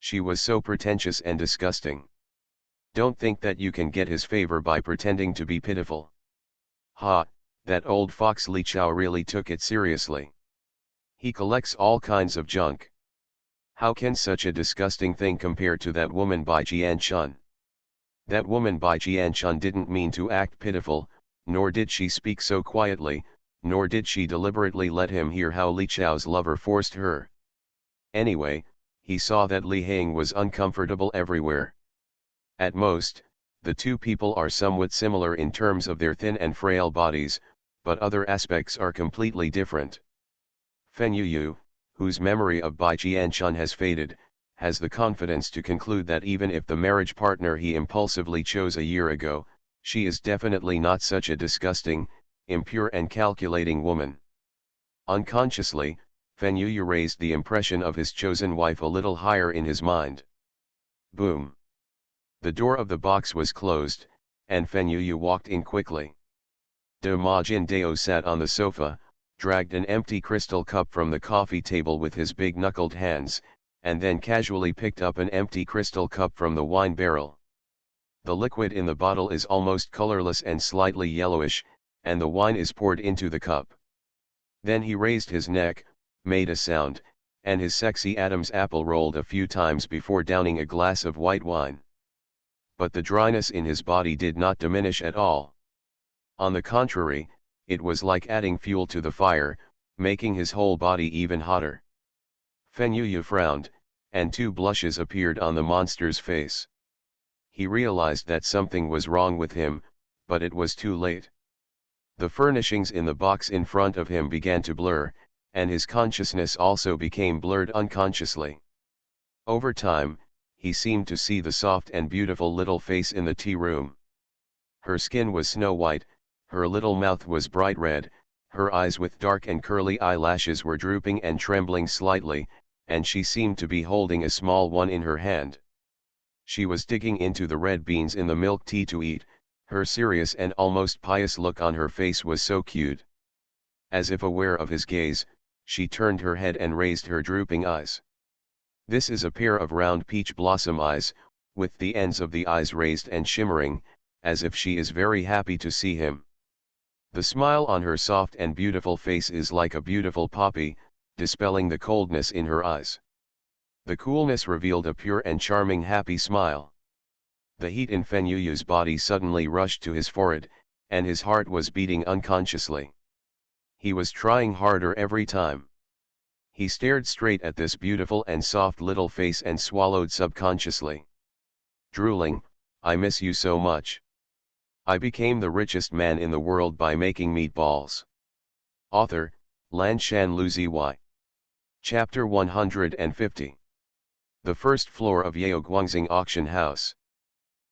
She was so pretentious and disgusting. Don't think that you can get his favor by pretending to be pitiful. Ha, that old fox Li Chao really took it seriously. He collects all kinds of junk. How can such a disgusting thing compare to that woman Bai Jianchun? That woman Bai Jianchun didn't mean to act pitiful, nor did she speak so quietly, nor did she deliberately let him hear how Li Chao's lover forced her. Anyway, he saw that Li Hang was uncomfortable everywhere. At most, the two people are somewhat similar in terms of their thin and frail bodies, but other aspects are completely different. Fen Yuyu, whose memory of Bai Jianchun has faded, has the confidence to conclude that even if the marriage partner he impulsively chose a year ago, she is definitely not such a disgusting, impure and calculating woman. Unconsciously, Fen Yuyu raised the impression of his chosen wife a little higher in his mind. Boom! The door of the box was closed, and Fen Yuyu walked in quickly. De Ma Jin Dao sat on the sofa, dragged an empty crystal cup from the coffee table with his big knuckled hands, and then casually picked up an empty crystal cup from the wine barrel. The liquid in the bottle is almost colorless and slightly yellowish, and the wine is poured into the cup. Then he raised his neck, made a sound, and his sexy Adam's apple rolled a few times before downing a glass of white wine. But the dryness in his body did not diminish at all. On the contrary, it was like adding fuel to the fire, making his whole body even hotter. Fen Yuyu frowned, and two blushes appeared on the monster's face. He realized that something was wrong with him, but it was too late. The furnishings in the box in front of him began to blur, and his consciousness also became blurred unconsciously. Over time, he seemed to see the soft and beautiful little face in the tea room. Her skin was snow white, her little mouth was bright red, her eyes with dark and curly eyelashes were drooping and trembling slightly, and she seemed to be holding a small one in her hand. She was digging into the red beans in the milk tea to eat. Her serious and almost pious look on her face was so cute. As if aware of his gaze, she turned her head and raised her drooping eyes. This is a pair of round peach blossom eyes, with the ends of the eyes raised and shimmering, as if she is very happy to see him. The smile on her soft and beautiful face is like a beautiful poppy, dispelling the coldness in her eyes. The coolness revealed a pure and charming happy smile. The heat in Fen Yuyu's body suddenly rushed to his forehead, and his heart was beating unconsciously. He was trying harder every time. He stared straight at this beautiful and soft little face and swallowed subconsciously. Drooling, I miss you so much. I became the richest man in the world by making meatballs. Author, Lan Shan Lu Zy. Chapter 150. The first floor of Yao Guangxing auction house.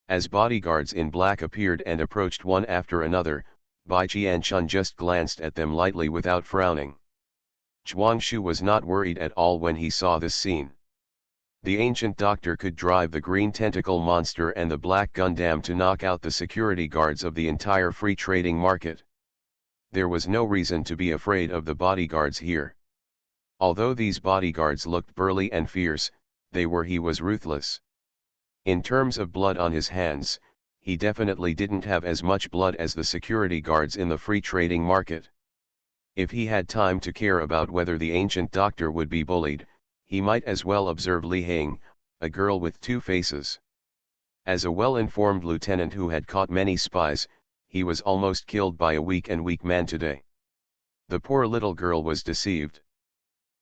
As bodyguards in black appeared and approached one after another, Bai Jianchun just glanced at them lightly without frowning. Zhuangshu was not worried at all when he saw this scene. The ancient doctor could drive the green tentacle monster and the black Gundam to knock out the security guards of the entire free trading market. There was no reason to be afraid of the bodyguards here. Although these bodyguards looked burly and fierce, he was ruthless. In terms of blood on his hands, he definitely didn't have as much blood as the security guards in the free trading market. If he had time to care about whether the ancient doctor would be bullied, he might as well observe Li Hang, a girl with two faces. As a well-informed lieutenant who had caught many spies, he was almost killed by a weak man today. The poor little girl was deceived.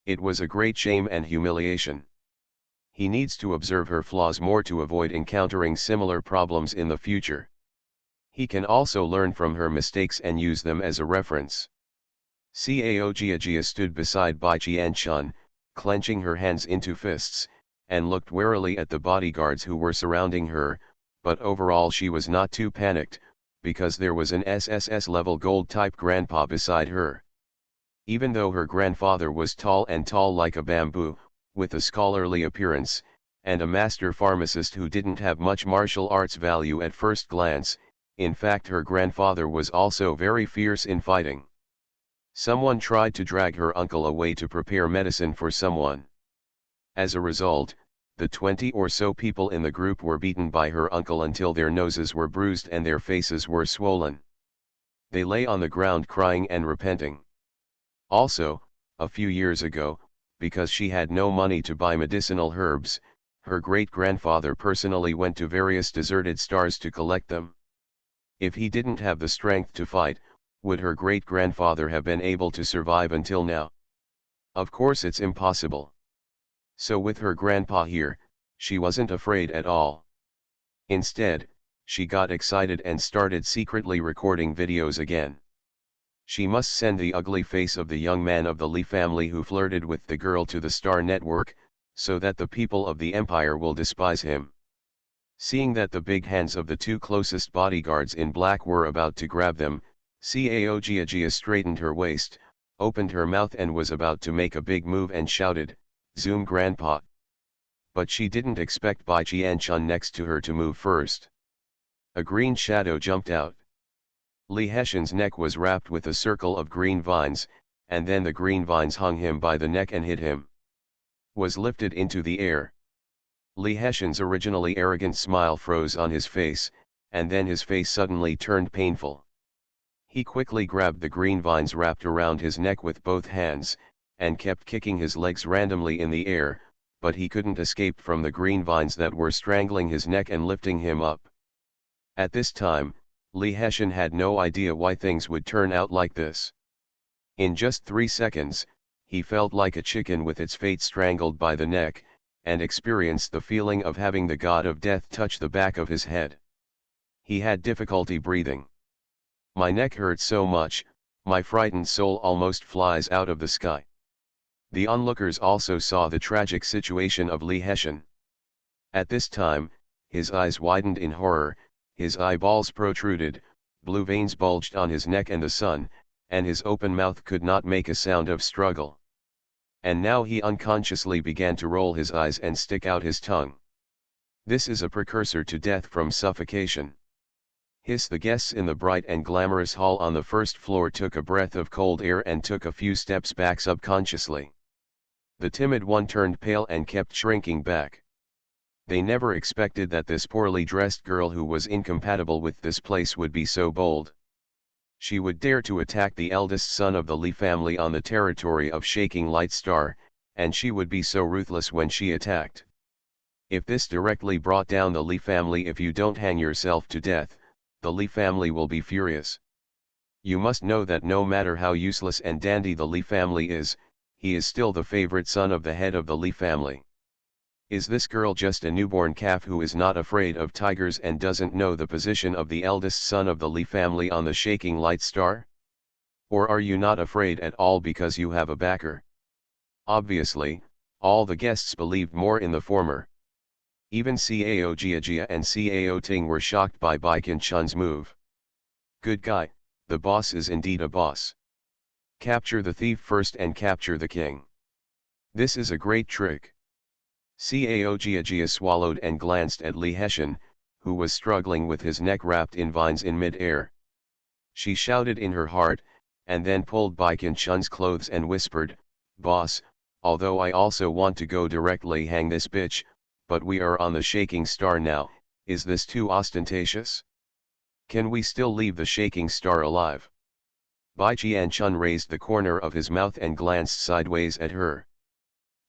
It was a great shame and humiliation. He needs to observe her flaws more to avoid encountering similar problems in the future. He can also learn from her mistakes and use them as a reference. Cao Jiajia stood beside Bai Qianchun, clenching her hands into fists, and looked warily at the bodyguards who were surrounding her, but overall she was not too panicked, because there was an SSS-level gold-type grandpa beside her. Even though her grandfather was tall like a bamboo, with a scholarly appearance, and a master pharmacist who didn't have much martial arts value at first glance, in fact her grandfather was also very fierce in fighting. Someone tried to drag her uncle away to prepare medicine for someone. As a result, the 20 or so people in the group were beaten by her uncle until their noses were bruised and their faces were swollen. They lay on the ground crying and repenting. Also, a few years ago, because she had no money to buy medicinal herbs, her great-grandfather personally went to various deserted stars to collect them. If he didn't have the strength to fight, would her great-grandfather have been able to survive until now? Of course it's impossible. So with her grandpa here, she wasn't afraid at all. Instead, she got excited and started secretly recording videos again. She must send the ugly face of the young man of the Li family who flirted with the girl to the Star Network, so that the people of the empire will despise him. Seeing that the big hands of the two closest bodyguards in black were about to grab them, Cao Jiajia straightened her waist, opened her mouth and was about to make a big move and shouted, "Zoom grandpa." But she didn't expect Bai Qianchun next to her to move first. A green shadow jumped out. Li Hessian's neck was wrapped with a circle of green vines, and then the green vines hung him by the neck and hit him. Was lifted into the air. Li Hessian's originally arrogant smile froze on his face, and then his face suddenly turned painful. He quickly grabbed the green vines wrapped around his neck with both hands, and kept kicking his legs randomly in the air, but he couldn't escape from the green vines that were strangling his neck and lifting him up. At this time, Li Hessian had no idea why things would turn out like this. In just 3 seconds, he felt like a chicken with its fate strangled by the neck, and experienced the feeling of having the god of death touch the back of his head. He had difficulty breathing. "My neck hurts so much, my frightened soul almost flies out of the sky." The onlookers also saw the tragic situation of Li Hessian. At this time, his eyes widened in horror, his eyeballs protruded, blue veins bulged on his neck and the sun, and his open mouth could not make a sound of struggle. And now he unconsciously began to roll his eyes and stick out his tongue. This is a precursor to death from suffocation. Hiss! The guests in the bright and glamorous hall on the first floor took a breath of cold air and took a few steps back subconsciously. The timid one turned pale and kept shrinking back. They never expected that this poorly dressed girl who was incompatible with this place would be so bold. She would dare to attack the eldest son of the Li family on the territory of Shaking Light Star, and she would be so ruthless when she attacked. If this directly brought down the Li family, if you don't hang yourself to death, the Li family will be furious. You must know that no matter how useless and dandy the Li family is, he is still the favorite son of the head of the Li family. Is this girl just a newborn calf who is not afraid of tigers and doesn't know the position of the eldest son of the Li family on the Shaking Light Star? Or are you not afraid at all because you have a backer? Obviously, all the guests believed more in the former. Even Cao Jiajia and Cao Ting were shocked by Bai Qianchun's move. Good guy, the boss is indeed a boss. Capture the thief first and capture the king. This is a great trick. Cao Jiajia swallowed and glanced at Li Hessian, who was struggling with his neck wrapped in vines in mid-air. She shouted in her heart, and then pulled Bai Qianchun's clothes and whispered, "Boss, although I also want to go directly hang this bitch, but we are on the Shaking Star now, is this too ostentatious? Can we still leave the Shaking Star alive?" Bai Qianchun raised the corner of his mouth and glanced sideways at her.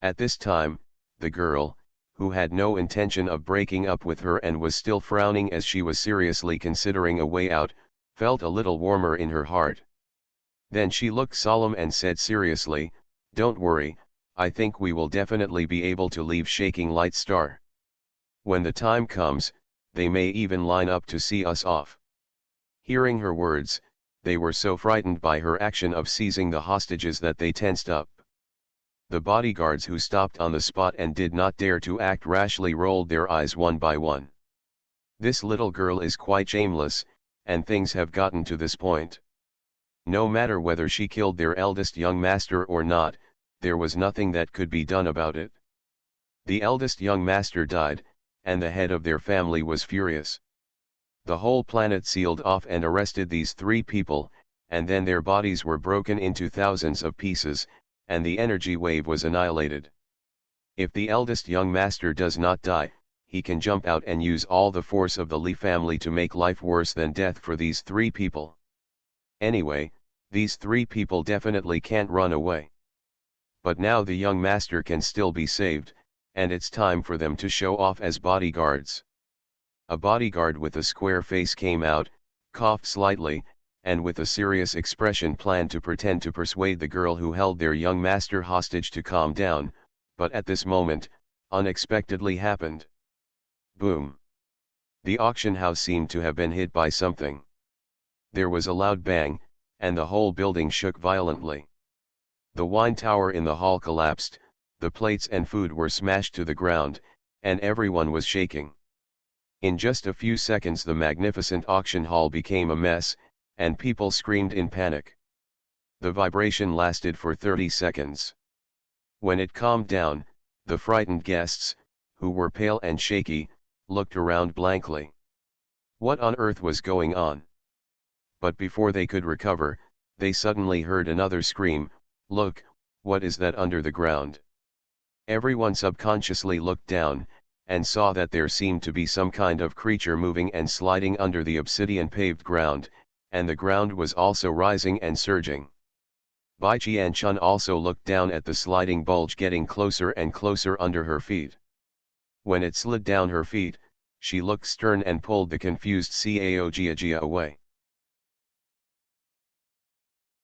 At this time, the girl, who had no intention of breaking up with her and was still frowning as she was seriously considering a way out, felt a little warmer in her heart. Then she looked solemn and said seriously, "Don't worry, I think we will definitely be able to leave Shaking Light Star. When the time comes, they may even line up to see us off." Hearing her words, they were so frightened by her action of seizing the hostages that they tensed up. The bodyguards who stopped on the spot and did not dare to act rashly rolled their eyes one by one. This little girl is quite shameless, and things have gotten to this point. No matter whether she killed their eldest young master or not, there was nothing that could be done about it. The eldest young master died, and the head of their family was furious. The whole planet sealed off and arrested these three people, and then their bodies were broken into thousands of pieces, and the energy wave was annihilated. If the eldest young master does not die, he can jump out and use all the force of the Lee family to make life worse than death for these three people. Anyway, these three people definitely can't run away. But now the young master can still be saved, and it's time for them to show off as bodyguards. A bodyguard with a square face came out, coughed slightly, and with a serious expression planned to pretend to persuade the girl who held their young master hostage to calm down, but at this moment, unexpectedly happened. Boom! The auction house seemed to have been hit by something. There was a loud bang, and the whole building shook violently. The wine tower in the hall collapsed, the plates and food were smashed to the ground, and everyone was shaking. In just a few seconds the magnificent auction hall became a mess, and people screamed in panic. The vibration lasted for 30 seconds. When it calmed down, the frightened guests, who were pale and shaky, looked around blankly. What on earth was going on? But before they could recover, they suddenly heard another scream, "Look, what is that under the ground?" Everyone subconsciously looked down, and saw that there seemed to be some kind of creature moving and sliding under the obsidian-paved ground, and the ground was also rising and surging. Bai Qian-chun also looked down at the sliding bulge getting closer and closer under her feet. When it slid down her feet, she looked stern and pulled the confused Cao Jiajia away.